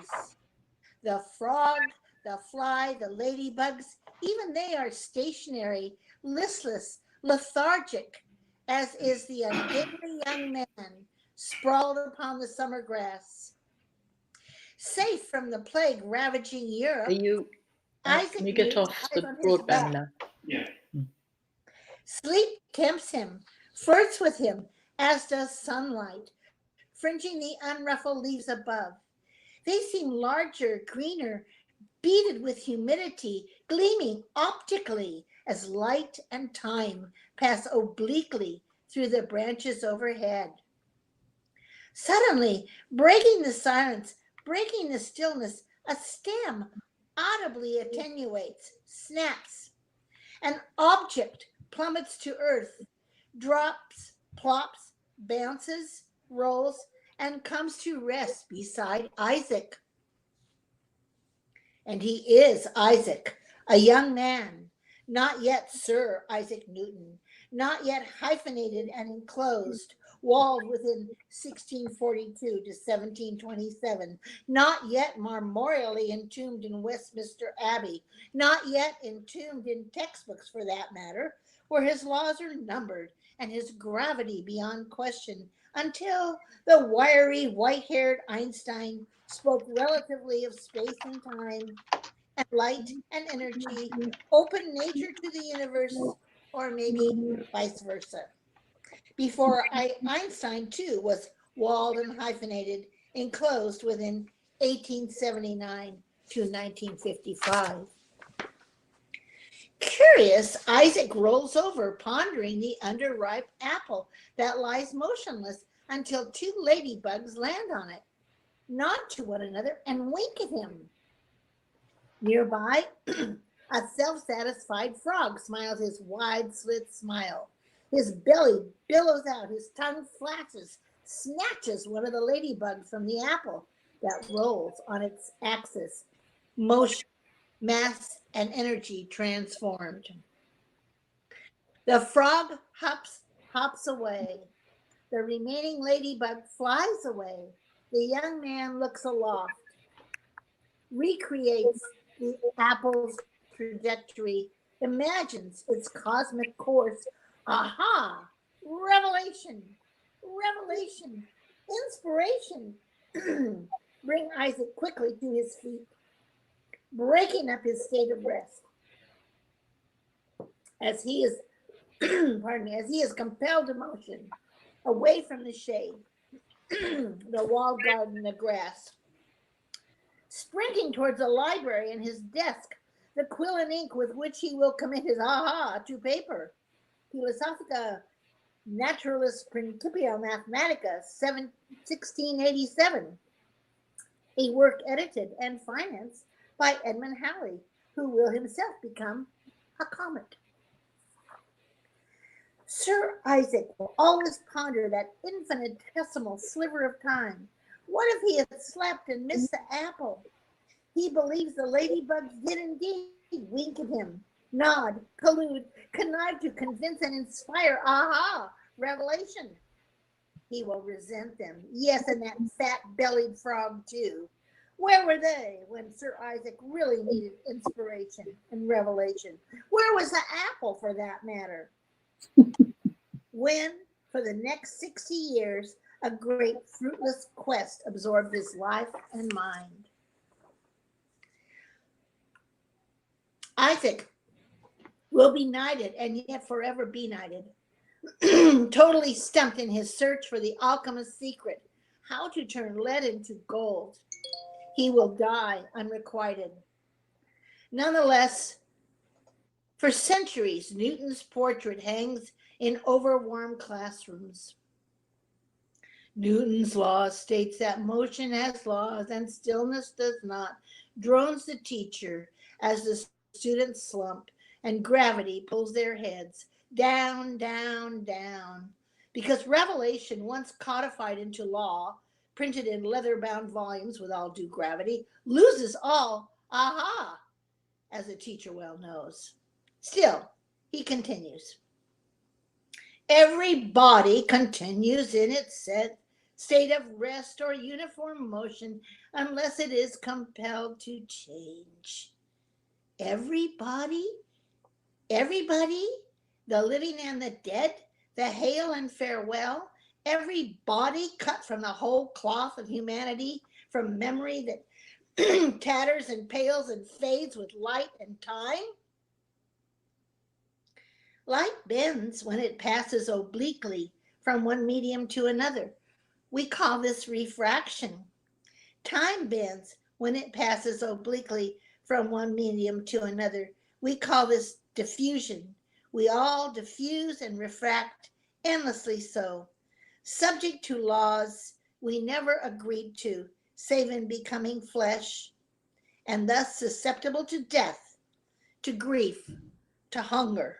The frog, the fly, the ladybugs, even they are stationary, listless, lethargic, as is the ungainly young man sprawled upon the summer grass. Safe from the plague ravaging Europe, Can you get off the broadband now? Yeah. Sleep tempts him, flirts with him, as does sunlight, fringing the unruffled leaves above. They seem larger, greener, beaded with humidity, gleaming optically as light and time pass obliquely through the branches overhead. Suddenly, breaking the silence, breaking the stillness, a stem audibly attenuates, snaps. An object plummets to earth, drops, plops, bounces, rolls, and comes to rest beside Isaac. And he is Isaac, a young man, not yet Sir Isaac Newton, not yet hyphenated and enclosed, walled within 1642 to 1727, not yet memorially entombed in Westminster Abbey, not yet entombed in textbooks for that matter, where his laws are numbered and his gravity beyond question, until the wiry, white-haired Einstein spoke relatively of space and time, and light and energy, open nature to the universe, or maybe vice versa. Before Einstein, too, was walled and hyphenated, enclosed within 1879 to 1955. Curious, Isaac rolls over, pondering the underripe apple that lies motionless until two ladybugs land on it, nod to one another, and wink at him. Nearby, a self-satisfied frog smiles his wide-slit smile. His belly billows out, his tongue flashes, snatches one of the ladybugs from the apple that rolls on its axis. Motion, mass, and energy transformed. The frog hops away. The remaining ladybug flies away. The young man looks aloft, recreates the apple's trajectory, imagines its cosmic course. Aha! Revelation! Revelation! Inspiration! Bring Isaac quickly to his feet, breaking up his state of rest. As he is, as he is compelled to motion away from the shade, the walled garden, the grass, sprinting towards the library and his desk, the quill and ink with which he will commit his aha to paper. Philosophica Naturalis Principia Mathematica, 1687. A work edited and financed by Edmund Halley, who will himself become a comet. Sir Isaac will always ponder that infinitesimal sliver of time. What if he had slept and missed the apple? He believes the ladybugs did indeed wink at him, nod, collude, connive to convince and inspire. Aha! Revelation. He will resent them. Yes, and that fat-bellied frog too. Where were they when Sir Isaac really needed inspiration and revelation? Where was the apple, for that matter? When, for the next 60 years, a great fruitless quest absorbed his life and mind. Isaac will be knighted and yet forever be knighted, totally stumped in his search for the alchemist's secret, how to turn lead into gold. He will die unrequited. Nonetheless, for centuries, Newton's portrait hangs in overwarm classrooms. Newton's law states that motion has laws and stillness does not, drones the teacher as the students slump and gravity pulls their heads down, down, down. Because revelation, once codified into law, printed in leather-bound volumes with all due gravity, loses all aha, as the teacher well knows. Still, he continues. Every body continues in its set state of rest or uniform motion unless it is compelled to change. Everybody, the living and the dead, the hail and farewell, every body cut from the whole cloth of humanity, from memory that tatters and pales and fades with light and time. Light bends when it passes obliquely from one medium to another. We call this refraction. Time bends when it passes obliquely from one medium to another. We call this diffusion. We all diffuse and refract endlessly so, subject to laws we never agreed to, save in becoming flesh, and thus susceptible to death, to grief, to hunger,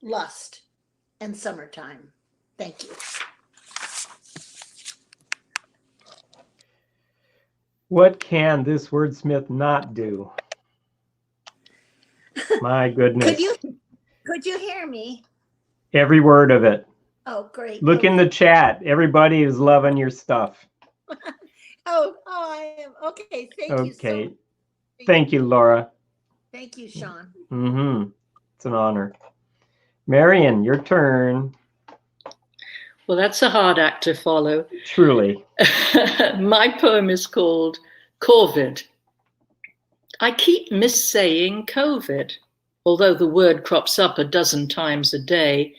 lust, and summertime. Thank you. What can this wordsmith not do? My goodness. Could you hear me? Every word of it. Oh, great. Look in the chat. Everybody is loving your stuff. I am. Okay. Thank you so much. Thank you, Laura. Thank you, Sean. Mm-hmm. It's an honor. Marion, your turn. Well, that's a hard act to follow. Truly. My poem is called COVID. I keep missaying COVID, although the word crops up a dozen times a day.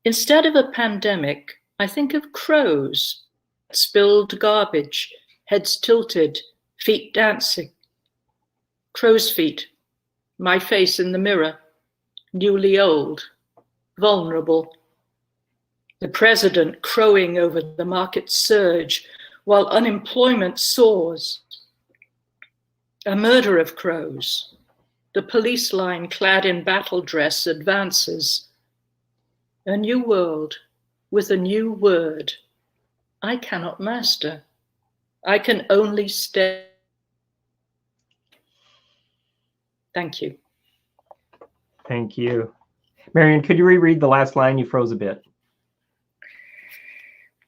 Instead of a pandemic, I think of crows, spilled garbage, heads tilted, feet dancing. Crow's feet, my face in the mirror, newly old, vulnerable. The president crowing over the market surge while unemployment soars. A murder of crows. The police line clad in battle dress advances. A new world with a new word I cannot master. I can only stay. Thank you. Thank you. Marion, could you reread the last line? You froze a bit.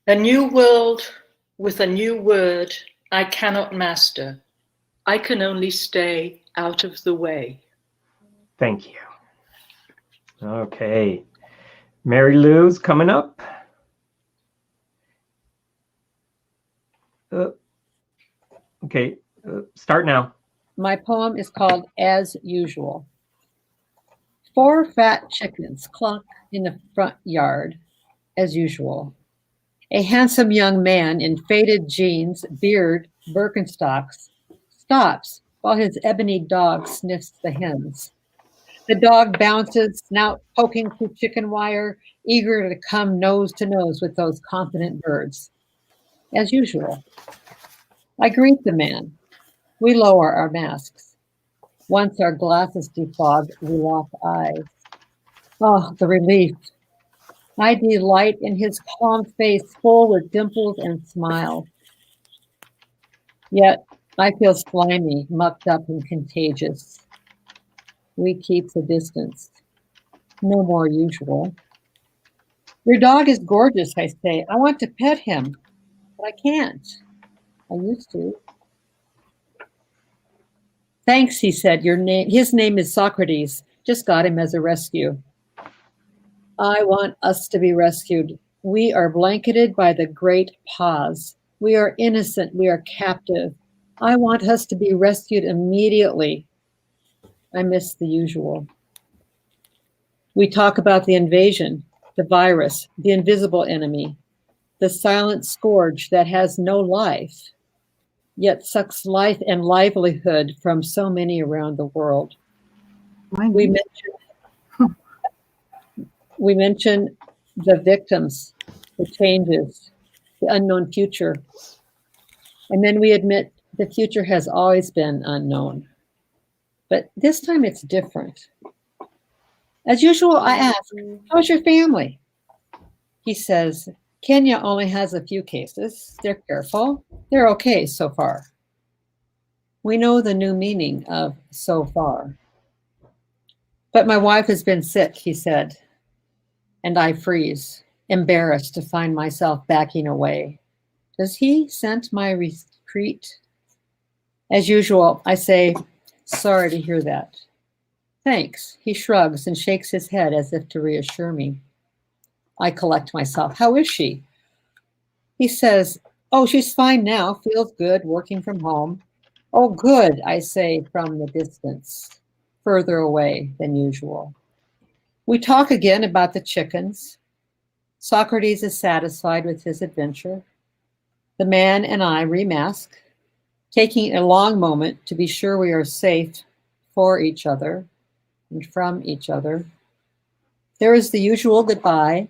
A new world with a new word I cannot master. I can only stay out of the way. Thank you. Okay. Mary Lou's coming up. Okay, start now. My poem is called As Usual. 4 fat chickens cluck in the front yard, as usual. A handsome young man in faded jeans, beard, Birkenstocks, stops while his ebony dog sniffs the hens. The dog bounces, snout poking through chicken wire, eager to come nose to nose with those confident birds. As usual. I greet the man. We lower our masks. Once our glasses defogged, we lock eyes. Oh, the relief. I delight in his calm face full with dimples and smiles. Yet I feel slimy, mucked up and contagious. We keep the distance. No more usual. Your dog is gorgeous, I say. I want to pet him, but I can't. I used to. Thanks, he said. His name is Socrates. Just got him as a rescue. I want us to be rescued. We are blanketed by the great pause. We are innocent. We are captive. I want us to be rescued immediately. I miss the usual. We talk about the invasion, the virus, the invisible enemy, the silent scourge that has no life, yet sucks life and livelihood from so many around the world. We mention the victims, the changes, the unknown future. And then we admit the future has always been unknown. But this time it's different. As usual, I ask, how's your family? He says, Kenya only has a few cases. They're careful. They're okay so far. We know the new meaning of so far. But my wife has been sick, he said. And I freeze, embarrassed to find myself backing away. Does he scent my retreat? As usual, I say, sorry to hear that. Thanks. He shrugs and shakes his head as if to reassure me. I collect myself. How is she? He says, oh, she's fine now. Feels good working from home. Oh, good, I say from the distance, further away than usual. We talk again about the chickens. Socrates is satisfied with his adventure. The man and I remask, taking a long moment to be sure we are safe for each other and from each other. There is the usual goodbye.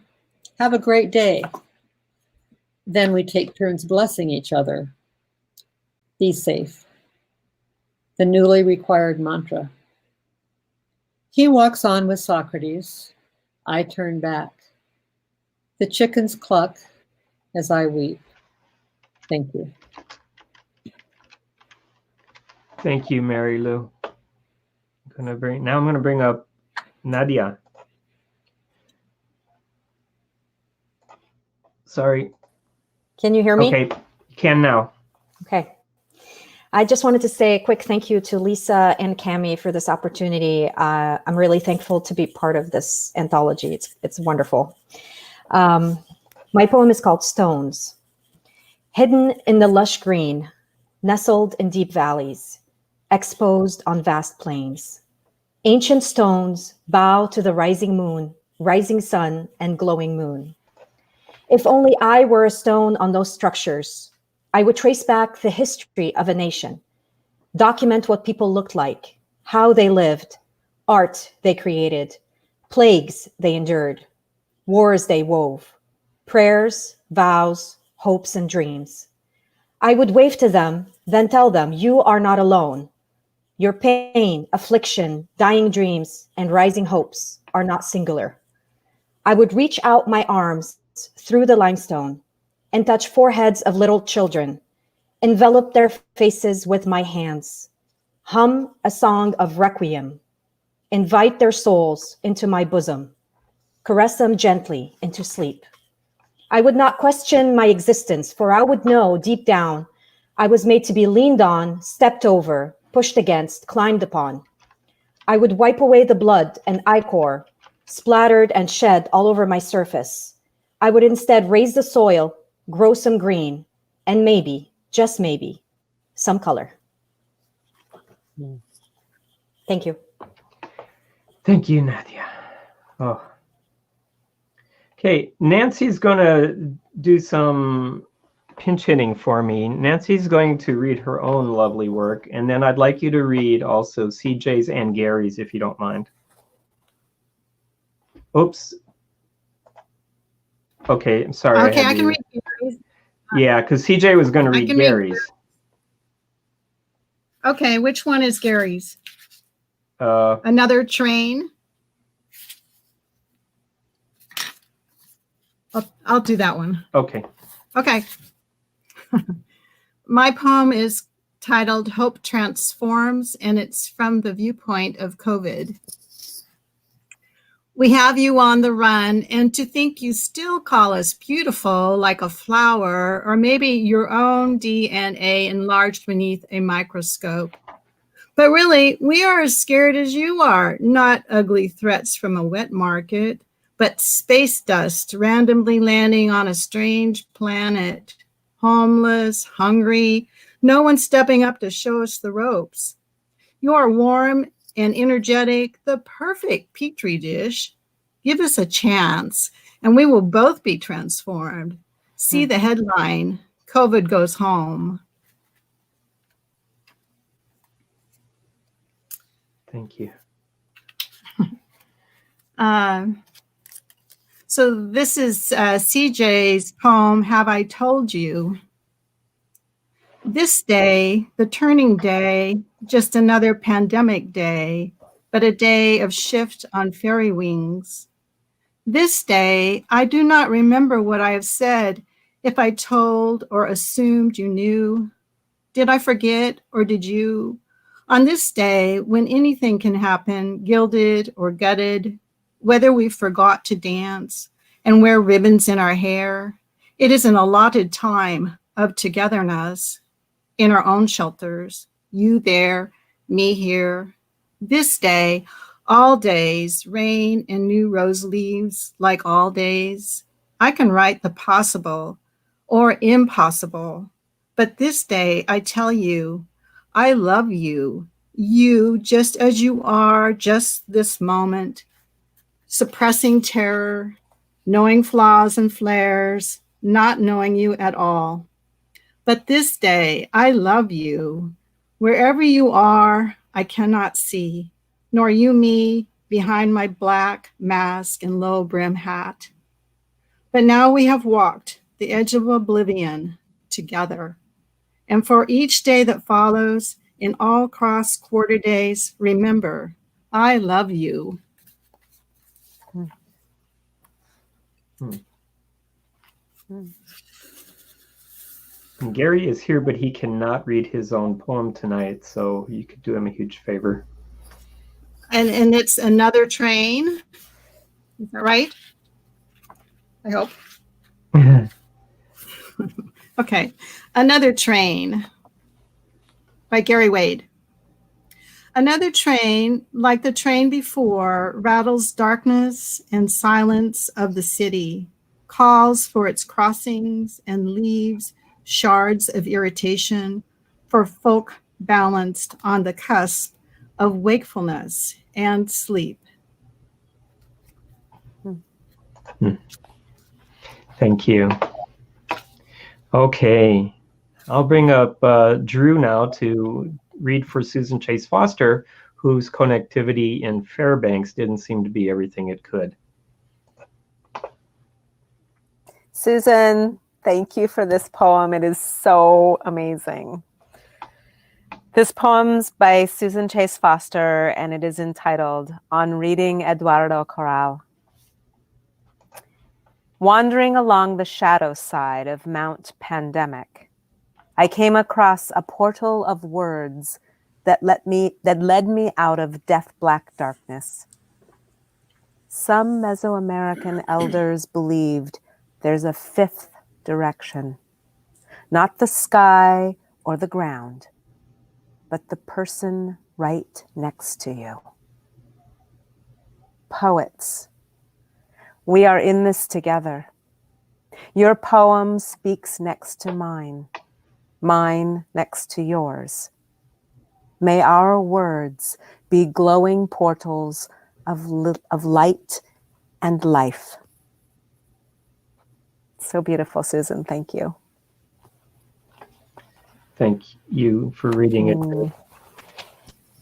Have a great day. Then we take turns blessing each other. Be safe. The newly required mantra. He walks on with Socrates. I turn back. The chickens cluck as I weep. Thank you. Thank you, Mary Lou. Now I'm going to bring up Nadia. sorry. Can you hear me? Okay, you can now. Okay. I just wanted to say a quick thank you to Lisa and Cami for this opportunity. I'm really thankful to be part of this anthology. It's wonderful. My poem is called Stones. Hidden in the lush green, nestled in deep valleys, exposed on vast plains. Ancient stones bow to the rising moon, rising sun, and glowing moon. If only I were a stone on those structures, I would trace back the history of a nation, document what people looked like, how they lived, art they created, plagues they endured, wars they wove, prayers, vows, hopes, and dreams. I would wave to them, then tell them, you are not alone. Your pain, affliction, dying dreams, and rising hopes are not singular. I would reach out my arms through the limestone and touch foreheads of little children, envelop their faces with my hands, hum a song of requiem, invite their souls into my bosom, caress them gently into sleep. I would not question my existence, for I would know deep down I was made to be leaned on, stepped over, pushed against, climbed upon. I would wipe away the blood and ichor, splattered and shed all over my surface. I would instead raise the soil, grow some green, and maybe, just maybe, some color. Thank you. Thank you, Nadia. Oh. Okay, Nancy's going to do some pinch hitting for me. Nancy's going to read her own lovely work, and then I'd like you to read also CJ's and Gary's, if you don't mind. Oops. Okay, I'm sorry. Okay, I can read Gary's. Yeah, because CJ was going to read Gary's. Okay, which one is Gary's? Another train. I'll do that one. Okay. Okay. My poem is titled Hope Transforms, and it's from the viewpoint of COVID. We have you on the run, and to think you still call us beautiful like a flower, or maybe your own DNA enlarged beneath a microscope. But really, we are as scared as you are, not ugly threats from a wet market, but space dust randomly landing on a strange planet. Homeless, hungry, no one stepping up to show us the ropes. You are warm and energetic, the perfect petri dish. Give us a chance, and we will both be transformed. See the headline, COVID goes home. Thank you. So this is CJ's poem, Have I Told You? This day, the turning day, just another pandemic day, but a day of shift on fairy wings. This day, I do not remember what I have said, if I told or assumed you knew. Did I forget or did you? On this day, when anything can happen, gilded or gutted, whether we forgot to dance and wear ribbons in our hair, it is an allotted time of togetherness in our own shelters, you there, me here. This day, all days, rain and new rose leaves, like all days. I can write the possible or impossible, but this day I tell you, I love you, you just as you are, just this moment, suppressing terror, knowing flaws and flares, not knowing you at all. But this day, I love you. Wherever you are, I cannot see, nor you me behind my black mask and low brim hat. But now we have walked the edge of oblivion together. And for each day that follows, in all cross quarter days, remember, I love you. And Gary is here, but he cannot read his own poem tonight, so you could do him a huge favor. And it's Another Train. Is that right? I hope. Okay. Another Train by Gary Wade. Another train, like the train before, rattles darkness and silence of the city, calls for its crossings and leaves shards of irritation for folk balanced on the cusp of wakefulness and sleep. Thank you. Okay, I'll bring up Drew now to read for Susan Chase Foster, whose connectivity in Fairbanks didn't seem to be everything it could. Susan, thank you for this poem. It is so amazing. This poem's by Susan Chase Foster, and it is entitled On Reading Eduardo Corral. Wandering along the shadow side of Mount Pandemic, I came across a portal of words that led me out of death black darkness. Some Mesoamerican elders believed there's a fifth direction, not the sky or the ground, but the person right next to you. Poets, we are in this together. Your poem speaks next to mine, mine next to yours. May our words be glowing portals of light and life. So beautiful, Susan. Thank you. Thank you for reading it.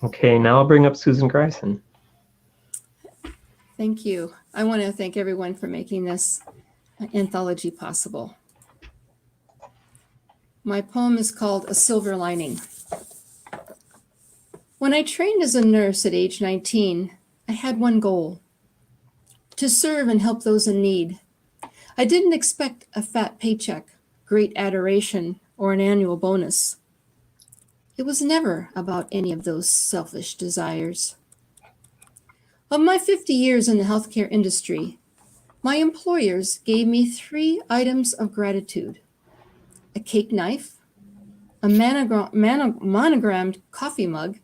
Okay, now I'll bring up Susan Greisen. Thank you. I want to thank everyone for making this anthology possible. My poem is called A Silver Lining. When I trained as a nurse at age 19, I had one goal: to serve and help those in need. I didn't expect a fat paycheck, great adoration, or an annual bonus. It was never about any of those selfish desires. Of my 50 years in the healthcare industry, my employers gave me 3 items of gratitude: a cake knife, a monogrammed coffee mug,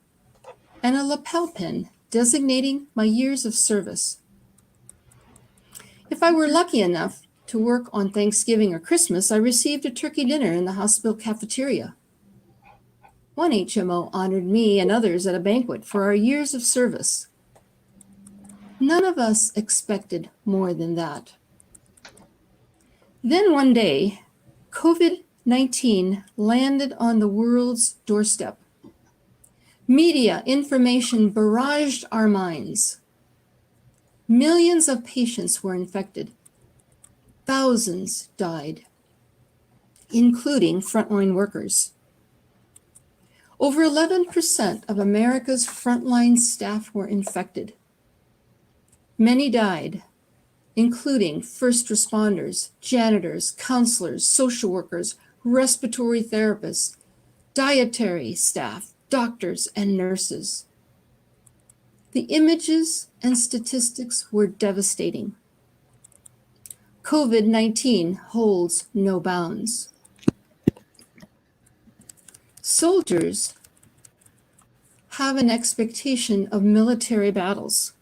and a lapel pin designating my years of service. If I were lucky enough to work on Thanksgiving or Christmas, I received a turkey dinner in the hospital cafeteria. One HMO honored me and others at a banquet for our years of service. None of us expected more than that. Then one day, COVID-19 landed on the world's doorstep. Media information barraged our minds. Millions of patients were infected. Thousands died, including frontline workers. Over 11% of America's frontline staff were infected. Many died, including first responders, janitors, counselors, social workers, respiratory therapists, dietary staff, doctors, and nurses. The images and statistics were devastating. COVID-19 holds no bounds. Soldiers have an expectation of military battles.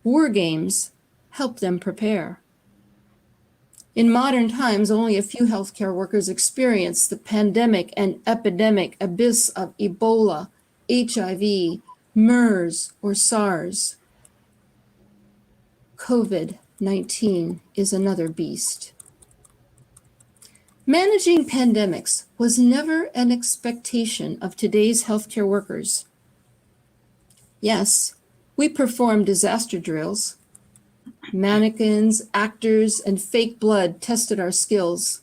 War games help them prepare. In modern times, only a few healthcare workers experience the pandemic and epidemic abyss of Ebola, HIV, MERS, or SARS. COVID-19 is another beast. Managing pandemics was never an expectation of today's healthcare workers. Yes, we perform disaster drills. Mannequins, actors, and fake blood tested our skills.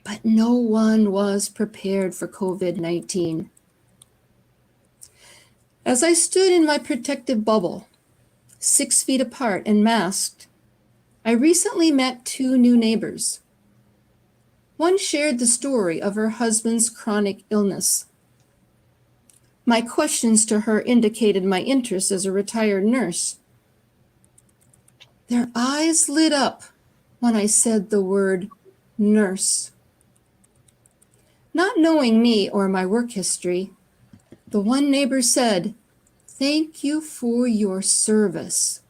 But no one was prepared for COVID-19. As I stood in my protective bubble, 6 feet apart and masked, I recently met 2 new neighbors. One shared the story of her husband's chronic illness. My questions to her indicated my interest as a retired nurse. Their eyes lit up when I said the word Nurse. Not knowing me or my work history, the one neighbor said, "Thank you for your service."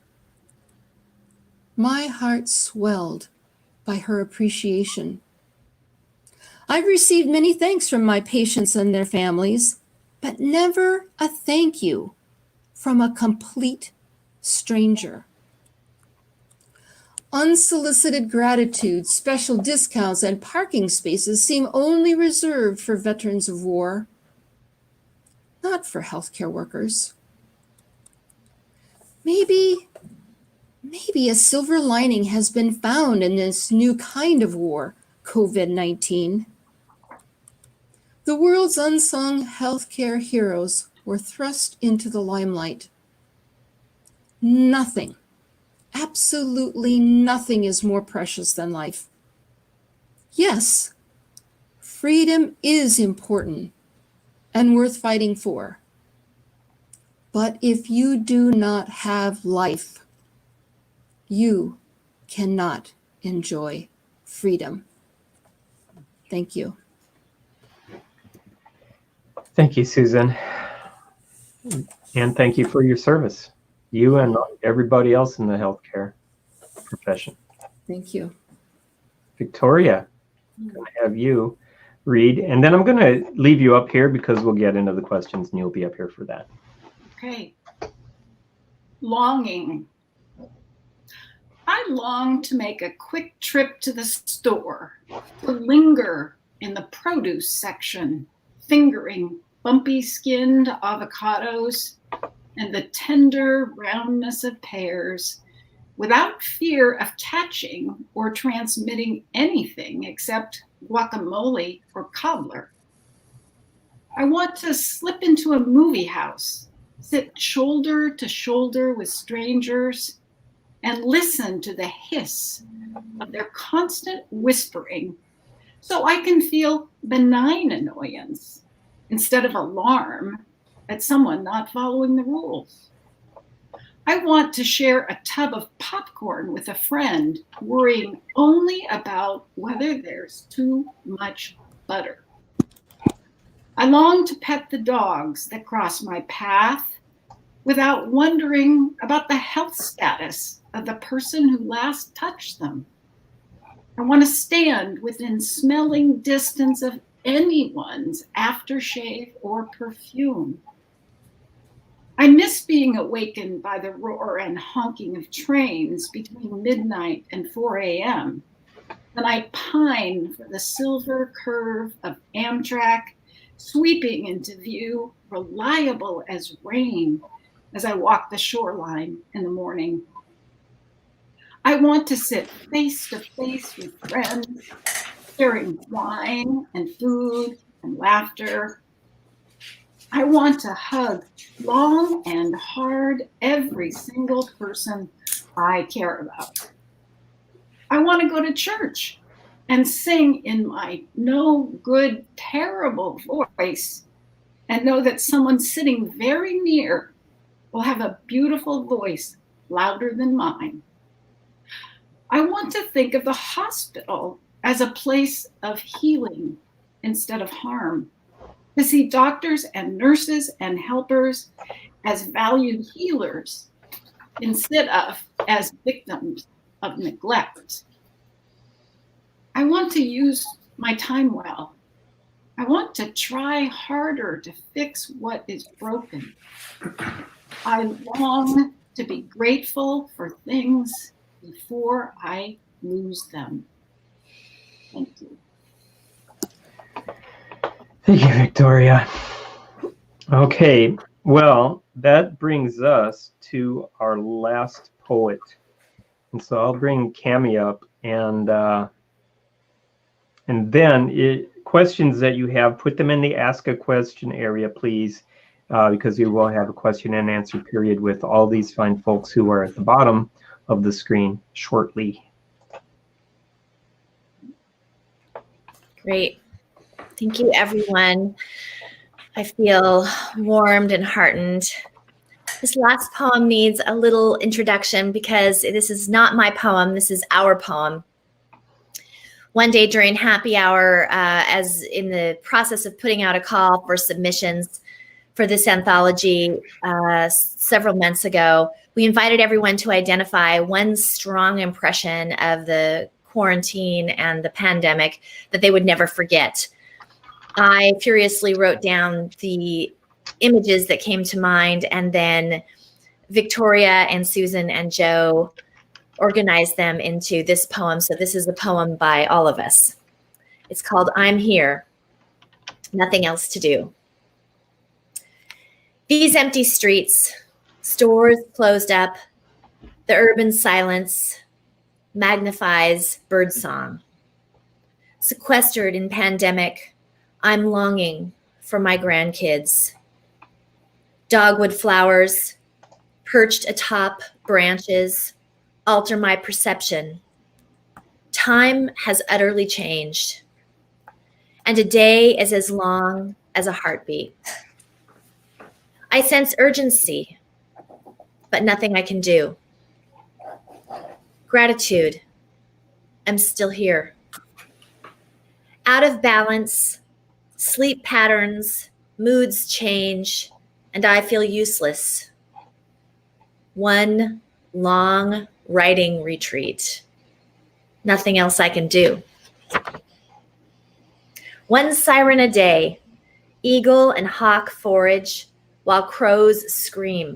My heart swelled by her appreciation. I've received many thanks from my patients and their families, but never a thank you from a complete stranger. Unsolicited gratitude, special discounts, and parking spaces seem only reserved for veterans of war, not for healthcare workers. Maybe a silver lining has been found in this new kind of war, COVID-19. The world's unsung healthcare heroes were thrust into the limelight. Nothing, absolutely nothing is more precious than life. Yes, freedom is important and worth fighting for. But if you do not have life, you cannot enjoy freedom. Thank you. Thank you, Susan. And thank you for your service, you and everybody else in the healthcare profession. Thank you. Victoria, I'm going to have you read, and then I'm going to leave you up here because we'll get into the questions and you'll be up here for that. Okay. Longing. I long to make a quick trip to the store, to linger in the produce section, fingering bumpy-skinned avocados and the tender roundness of pears, without fear of catching or transmitting anything except guacamole or cobbler. I want to slip into a movie house, sit shoulder to shoulder with strangers, and listen to the hiss of their constant whispering so I can feel benign annoyance instead of alarm at someone not following the rules. I want to share a tub of popcorn with a friend, worrying only about whether there's too much butter. I long to pet the dogs that cross my path without wondering about the health status of the person who last touched them. I want to stand within smelling distance of anyone's aftershave or perfume. I miss being awakened by the roar and honking of trains between midnight and 4 a.m. And I pine for the silver curve of Amtrak sweeping into view, reliable as rain, as I walk the shoreline in the morning. I want to sit face to face with friends, sharing wine and food and laughter. I want to hug long and hard every single person I care about. I want to go to church and sing in my no good, terrible voice and know that someone sitting very near will have a beautiful voice louder than mine. I want to think of the hospital as a place of healing instead of harm, to see doctors and nurses and helpers as valued healers instead of as victims of neglect. I want to use my time well. I want to try harder to fix what is broken. I long to be grateful for things before I lose them. Thank you. Thank you, Victoria. Okay, well, that brings us to our last poet. And so I'll bring Cami up, and then questions that you have, put them in the Ask a Question area, please, because we will have a question and answer period with all these fine folks who are at the bottom of the screen shortly. Great. Thank you, everyone. I feel warmed and heartened. This last poem needs a little introduction because this is not my poem. This is our poem. One day during happy hour, as in the process of putting out a call for submissions for this anthology several months ago, we invited everyone to identify one strong impression of the quarantine and the pandemic that they would never forget. I furiously wrote down the images that came to mind, and then Victoria and Susan and Joe organized them into this poem. So this is a poem by all of us. It's called I'm Here, Nothing Else to Do. These empty streets, stores closed up, the urban silence magnifies birdsong. Sequestered in pandemic, I'm longing for my grandkids. Dogwood flowers perched atop branches alter my perception. Time has utterly changed, and a day is as long as a heartbeat. I sense urgency, but nothing I can do. Gratitude, I'm still here. Out of balance, sleep patterns, moods change, and I feel useless. One long writing retreat. Nothing else I can do. One siren a day, eagle and hawk forage while crows scream.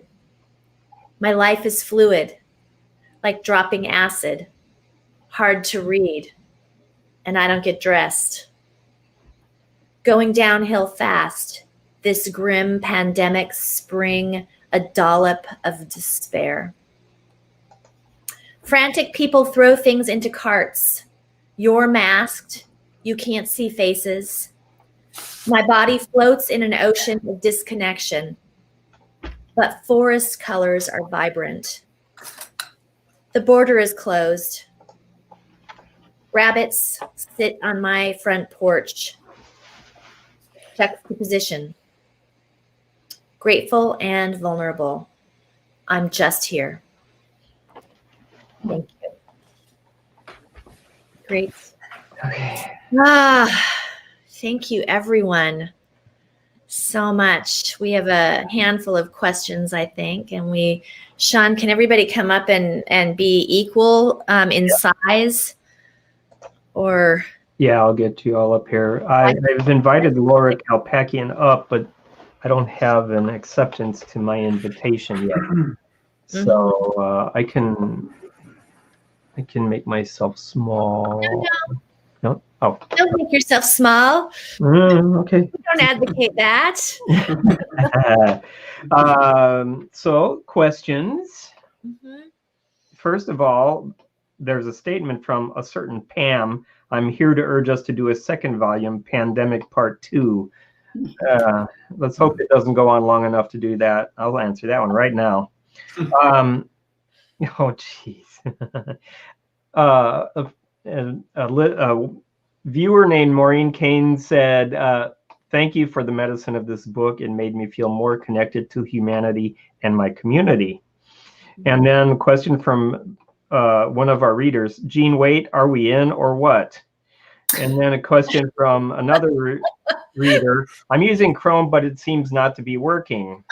My life is fluid, like dropping acid, hard to read, and I don't get dressed. Going downhill fast, this grim pandemic spring, a dollop of despair. Frantic people throw things into carts. You're masked. You can't see faces. My body floats in an ocean of disconnection, but forest colors are vibrant. The border is closed. Rabbits sit on my front porch. Juxtaposition. Grateful and vulnerable. I'm just here. Thank you. Great. Okay. Thank you, everyone, so much. We have a handful of questions, I think, and Sean, can everybody come up and be equal in size? Or Yeah, I'll get you all up here. I've invited Laura Kalpakian up, but I don't have an acceptance to my invitation yet. So I can make myself small. No? Oh. Don't make yourself small. Okay. We don't advocate that. So questions. First of all, there's a statement from a certain Pam. I'm here to urge us to do a second volume, Pandemic Part 2. Let's hope it doesn't go on long enough to do that. I'll answer that one right now. Oh, geez. A viewer named Maureen Kane said, thank you for the medicine of this book. It made me feel more connected to humanity and my community. And then a question from one of our readers, Jean Waite, are we in or what? And then a question from another reader, I'm using Chrome, but it seems not to be working.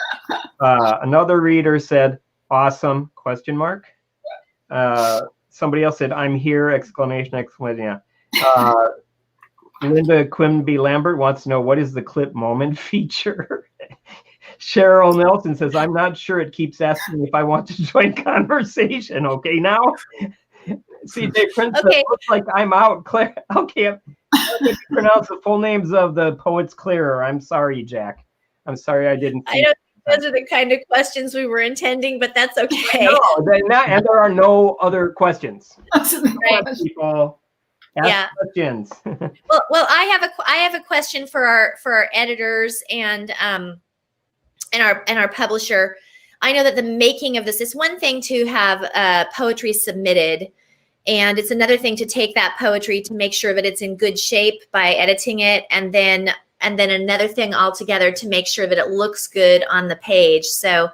Another reader said, awesome, question mark. Somebody else said, I'm here, exclamation, exclamation. Linda Quimby Lambert wants to know, what is the clip moment feature? Cheryl Nelson says, I'm not sure, it keeps asking if I want to join conversation. Okay, now? CJ Prince says, looks like I'm out. Claire, okay, I can pronounce the full names of the poets clearer. I'm sorry, Jack. I'm sorry I didn't. I don't think those are the kind of questions we were intending, but that's okay. No, and there are no other questions. Right. People ask questions. Well, I have a question for our editors and our publisher. I know that the making of this is one thing to have poetry submitted, and it's another thing to take that poetry to make sure that it's in good shape by editing it, and then another thing altogether to make sure that it looks good on the page. So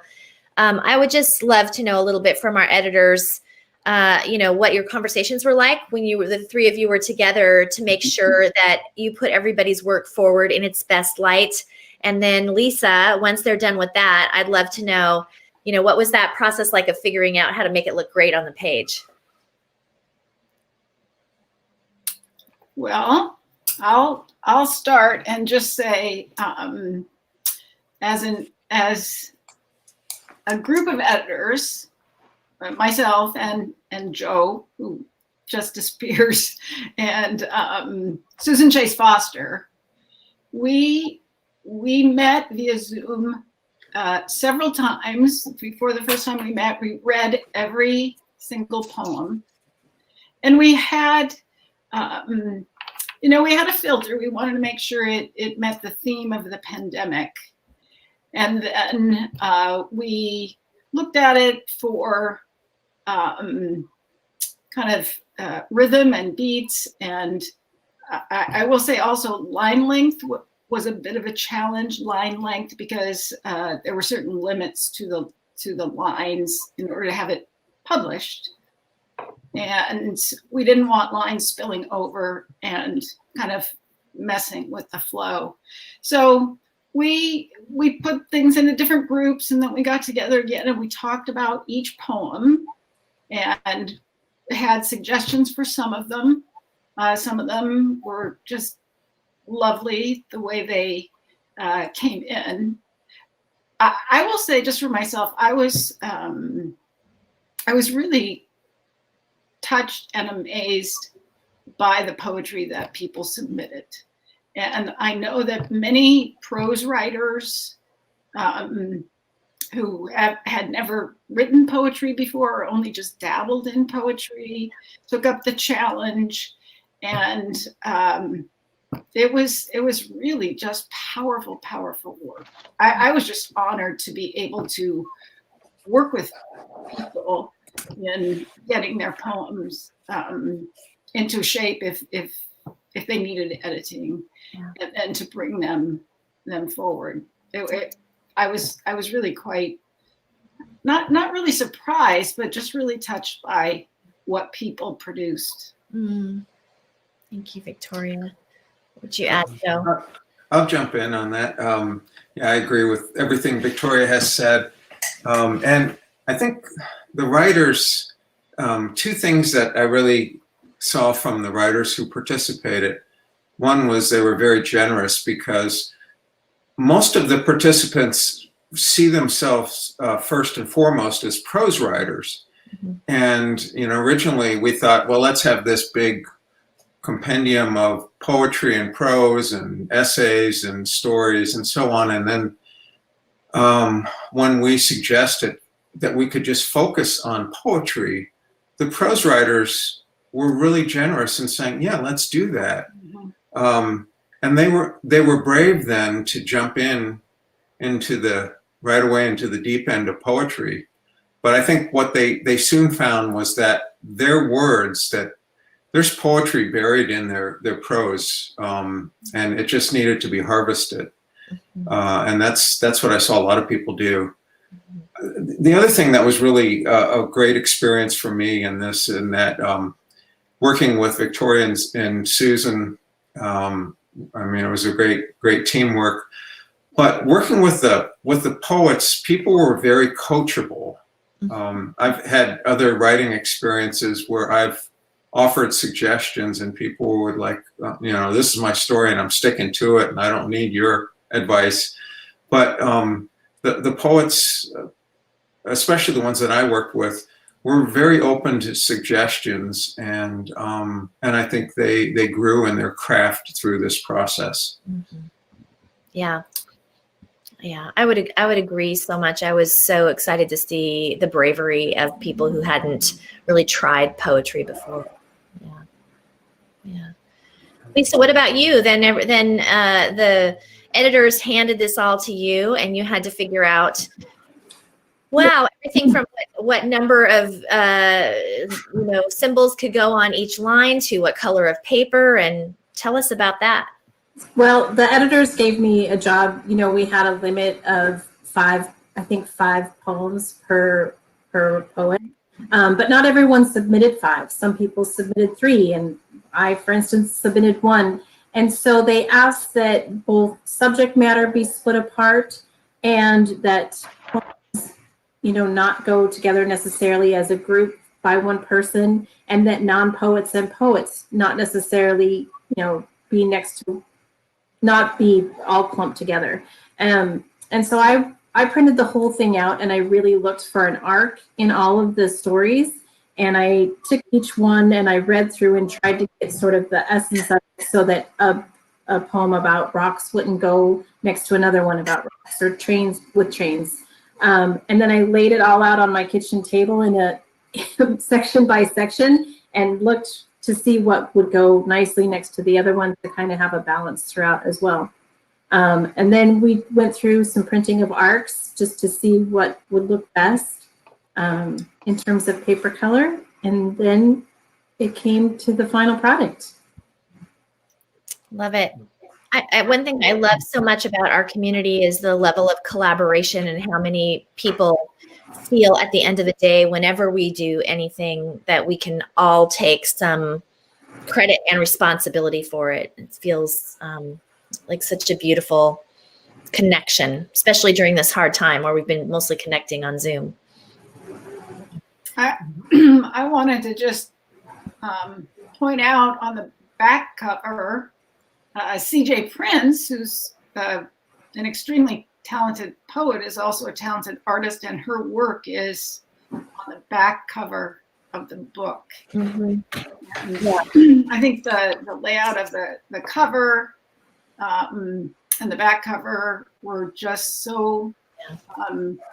I would just love to know a little bit from our editors what your conversations were like when the three of you were together to make sure that you put everybody's work forward in its best light. And then Lisa, once they're done with that, I'd love to know, what was that process like of figuring out how to make it look great on the page? Well, I'll start and just say, as a group of editors, myself and Joe, who just disappears, and Susan Chase Foster, we met via Zoom several times. Before the first time we met, we read every single poem, and we had we had a filter. We wanted to make sure it met the theme of the pandemic. And then we looked at it for kind of rhythm and beats. And I will say also line length was a bit of a challenge, line length, because there were certain limits to the lines in order to have it published. And we didn't want lines spilling over and kind of messing with the flow. So we put things into different groups, and then we got together again and we talked about each poem and had suggestions for some of them. Some of them were just lovely the way they came in. I will say, just for myself, I was really touched and amazed by the poetry that people submitted. And I know that many prose writers who had never written poetry before or only just dabbled in poetry took up the challenge. And it was really just powerful, powerful work. I was just honored to be able to work with people in getting their poems into shape if they needed editing, and to bring them forward. I was really quite not really surprised, but just really touched by what people produced. Thank you, Victoria. Would you add, Joe? I'll jump in on that. Yeah, I agree with everything Victoria has said, and I think the writers, two things that I really saw from the writers who participated. One was they were very generous, because most of the participants see themselves first and foremost as prose writers. And originally we thought, well, let's have this big compendium of poetry and prose and essays and stories and so on. And then when we suggested that we could just focus on poetry, the prose writers were really generous in saying, yeah, let's do that. And they were brave then to jump right away into the deep end of poetry. But I think what they soon found was that their words, that there's poetry buried in their prose, and it just needed to be harvested. And that's what I saw a lot of people do. The other thing that was really a great experience for me in this, in that working with Victoria and Susan, it was a great teamwork. But working with the poets, people were very coachable. I've had other writing experiences where I've offered suggestions and people would like, this is my story and I'm sticking to it and I don't need your advice. But the poets, especially the ones that I worked with, were very open to suggestions, and I think they grew in their craft through this process. Yeah, I would agree so much. I was so excited to see the bravery of people who hadn't really tried poetry before. Yeah. Lisa, what about you? Then the editors handed this all to you, and you had to figure out. Wow, everything from what number of symbols could go on each line to what color of paper, and tell us about that. Well, the editors gave me a job. We had a limit of five poems per poet. But not everyone submitted 5. Some people submitted 3, and I, for instance, submitted 1. And so they asked that both subject matter be split apart and that, not go together necessarily as a group by one person, and that non-poets and poets not necessarily, be not be all clumped together. And so I printed the whole thing out, and I really looked for an arc in all of the stories. And I took each one and I read through and tried to get sort of the essence of it, so that a poem about rocks wouldn't go next to another one about rocks, or trains with trains. And then I laid it all out on my kitchen table in a section by section, and looked to see what would go nicely next to the other one to kind of have a balance throughout as well. And then we went through some printing of arcs just to see what would look best in terms of paper color. And then it came to the final product. Love it. One thing I love so much about our community is the level of collaboration, and how many people feel at the end of the day, whenever we do anything, that we can all take some credit and responsibility for it. It feels like such a beautiful connection, especially during this hard time where we've been mostly connecting on Zoom. I wanted to just point out on the back cover, C.J. Prince, who's an extremely talented poet, is also a talented artist, and her work is on the back cover of the book. Mm-hmm. And I think the layout of the cover and the back cover were just so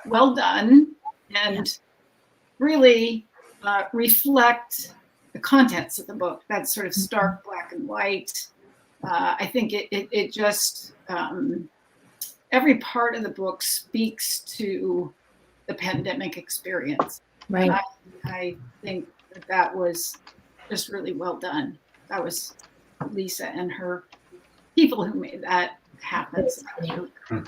well done, and really reflect the contents of the book. That sort of stark black and white. I think it just, every part of the book speaks to the pandemic experience. Right. And I think that was just really well done. That was Lisa and her people who made that happen. So that was really cool.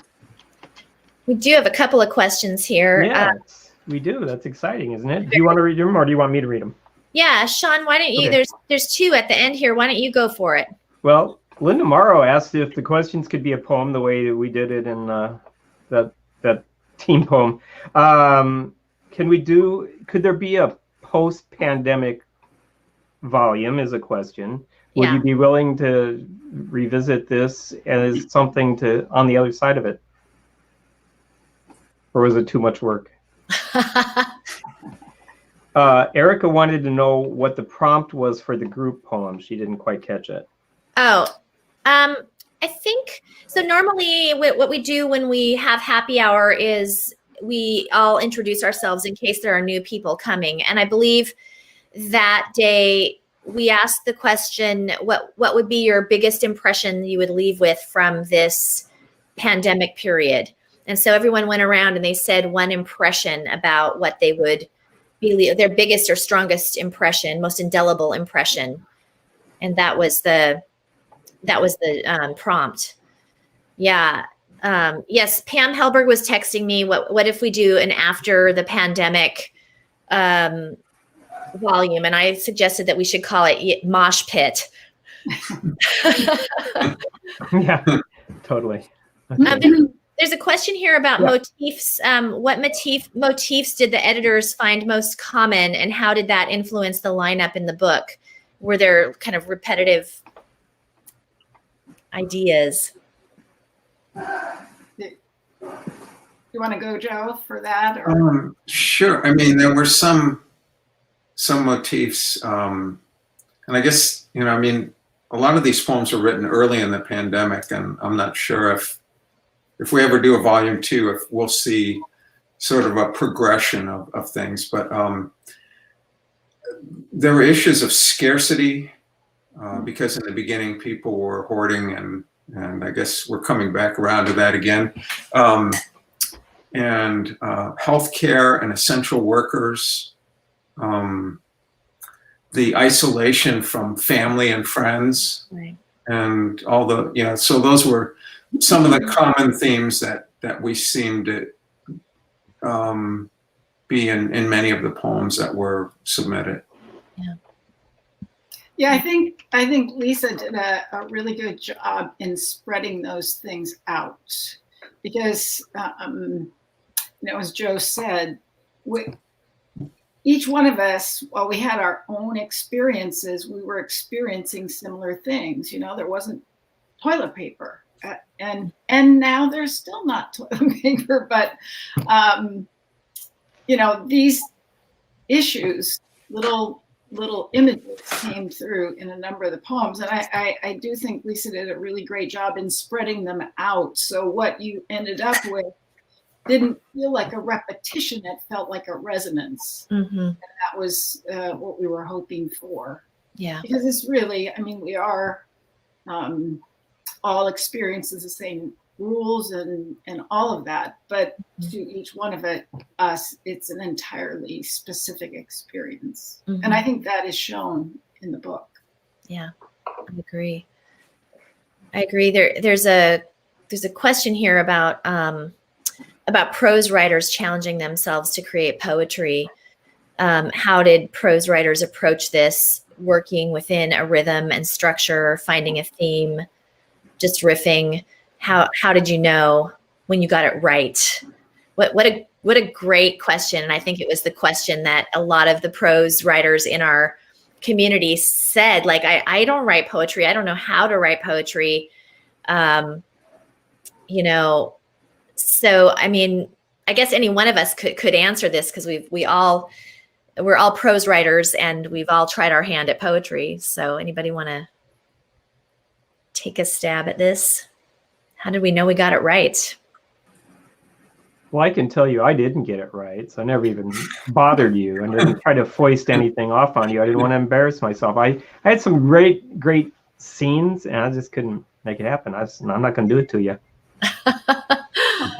We do have a couple of questions here. Yes, we do. That's exciting, isn't it? Do you want to read them, or do you want me to read them? Yeah, Sean, why don't you, Okay. there's 2 at the end here. Why don't you go for it? Well, Linda Morrow asked if the questions could be a poem the way that we did it in that team poem. Could there be a post-pandemic volume is a question. Would you be willing to revisit this as something to on the other side of it? Or was it too much work? Erica wanted to know what the prompt was for the group poem. She didn't quite catch it. Oh, I think, so normally what we do when we have happy hour is we all introduce ourselves in case there are new people coming. And I believe that day we asked the question, what would be your biggest impression you would leave with from this pandemic period? And so everyone went around and they said one impression about what they would be, their biggest or strongest impression, most indelible impression. And that was the prompt. Yeah. Yes. Pam Helberg was texting me, what if we do an after the pandemic volume? And I suggested that we should call it Mosh Pit. Yeah, totally. There's a question here about motifs. What motifs did the editors find most common, and how did that influence the lineup in the book? Were there kind of repetitive ideas? You want to go, Joe, for that? Or? Sure. I mean, there were some motifs, and I guess, a lot of these poems were written early in the pandemic, and I'm not sure if we ever do a volume 2, if we'll see sort of a progression of things. But there were issues of scarcity, because in the beginning people were hoarding, and I guess we're coming back around to that again. And healthcare and essential workers, the isolation from family and friends, right, and all the, so those were some of the common themes that we seemed to be in many of the poems that were submitted. Yeah, I think Lisa did a really good job in spreading those things out, because as Joe said, each one of us, while we had our own experiences, we were experiencing similar things. There wasn't toilet paper, and now there's still not toilet paper, but these issues, little images came through in a number of the poems. And I do think Lisa did a really great job in spreading them out. So what you ended up with didn't feel like a repetition. It felt like a resonance. Mm-hmm. And that was what we were hoping for. Yeah. Because it's really, we are all experiences the same rules and all of that, but to each one of us, it's an entirely specific experience. Mm-hmm. And I think that is shown in the book. Yeah, I agree. There's a question here about prose writers challenging themselves to create poetry. How did prose writers approach this, working within a rhythm and structure, finding a theme, just riffing? How did you know when you got it right? What a great question. And I think it was the question that a lot of the prose writers in our community said, like, I don't write poetry. I don't know how to write poetry. So, I guess any one of us could answer this, because we're all prose writers and we've all tried our hand at poetry. So anybody want to take a stab at this? How did we know we got it right? Well, I can tell you I didn't get it right, so I never even bothered you and didn't try to foist anything off on you. I didn't want to embarrass myself. I had some great scenes, and I just couldn't make it happen. I'm not going to do it to you.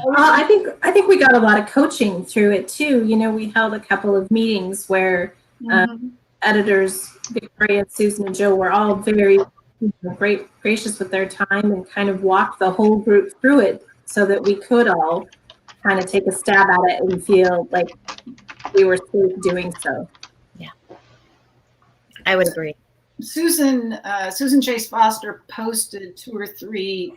Well, I think we got a lot of coaching through it too. We held a couple of meetings where editors, Victoria, Susan, and Joe, were all very gracious with their time and kind of walked the whole group through it so that we could all kind of take a stab at it and feel like we were safe doing so. Yeah, I would agree. Susan Chase Foster posted 2 or 3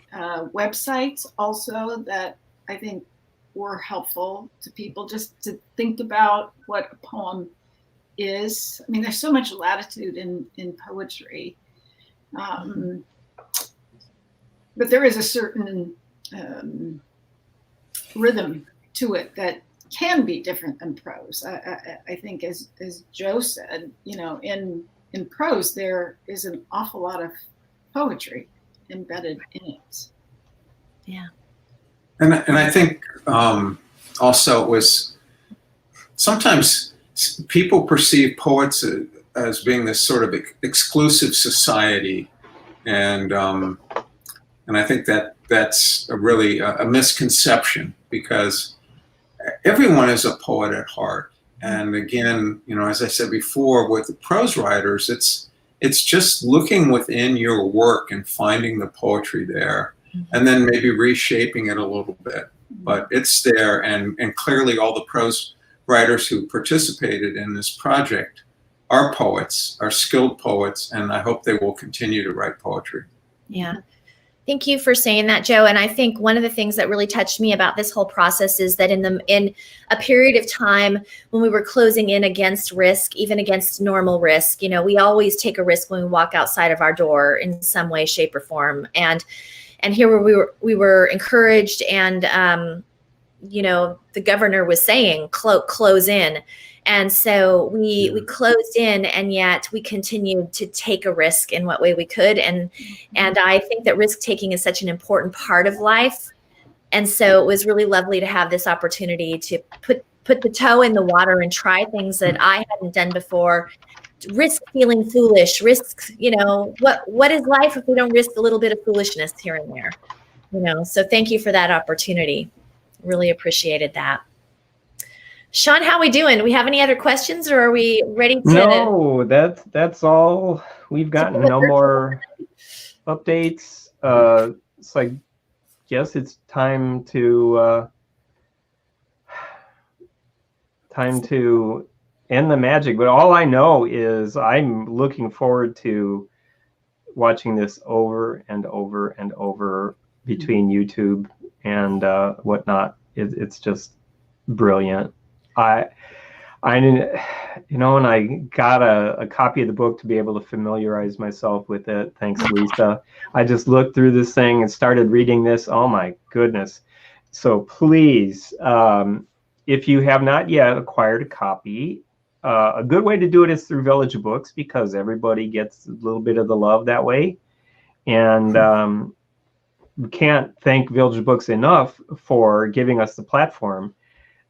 websites also that I think were helpful to people just to think about what a poem is. There's so much latitude in poetry. But there is a certain rhythm to it that can be different than prose. I think, as Joe said, in prose there is an awful lot of poetry embedded in it. Yeah. And I think also it was sometimes people perceive poets as being this sort of exclusive society, and I think that's really a misconception, because everyone is a poet at heart. And again, as I said before, with the prose writers, it's just looking within your work and finding the poetry there, and then maybe reshaping it a little bit. But it's there, and clearly all the prose writers who participated in this project are poets, are skilled poets, and I hope they will continue to write poetry. Yeah. Thank you for saying that, Joe. And I think one of the things that really touched me about this whole process is that in a period of time when we were closing in against risk, even against normal risk, we always take a risk when we walk outside of our door in some way, shape, or form. And here we were encouraged, and the governor was saying close in. And so we closed in, and yet we continued to take a risk in what way we could. And I think that risk taking is such an important part of life. And so it was really lovely to have this opportunity to put the toe in the water and try things that I hadn't done before. Risk feeling foolish, risk, what is life if we don't risk a little bit of foolishness here and there, so thank you for that opportunity. Really appreciated that. Sean, how are we doing? Do we have any other questions, or are we ready to? No, that's all we've gotten. No more updates. So I guess it's time to time to end the magic. But all I know is I'm looking forward to watching this over and over and over between YouTube and whatnot. It's just brilliant. And I got a copy of the book to be able to familiarize myself with it. Thanks, Lisa. I just looked through this thing and started reading this. Oh my goodness. So please, if you have not yet acquired a copy, a good way to do it is through Village Books, because everybody gets a little bit of the love that way. And we can't thank Village Books enough for giving us the platform.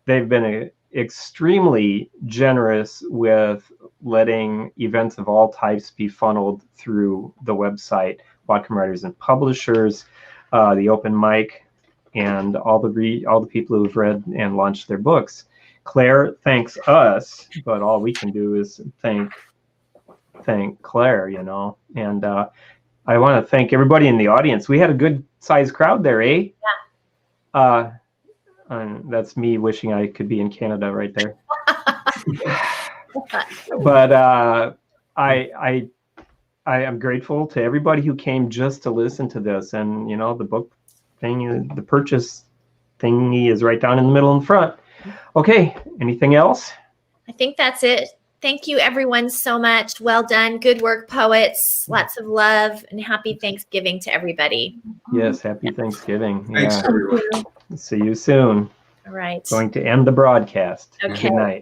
They've been extremely generous with letting events of all types be funneled through the website, Whatcom Writers and Publishers, the open mic, and all the people who have read and launched their books. Claire thanks us, but all we can do is thank Claire, And I want to thank everybody in the audience. We had a good sized crowd there, eh? Yeah. And that's me wishing I could be in Canada right there. But I am grateful to everybody who came just to listen to this. And the book thing, the purchase thingy is right down in the middle in front. Okay, anything else? I think that's it. Thank you, everyone, so much. Well done. Good work, poets. Lots of love and happy Thanksgiving to everybody. Yes, happy Thanksgiving. Thanks, everyone. See you soon. All right. Going to end the broadcast. Okay. Good night.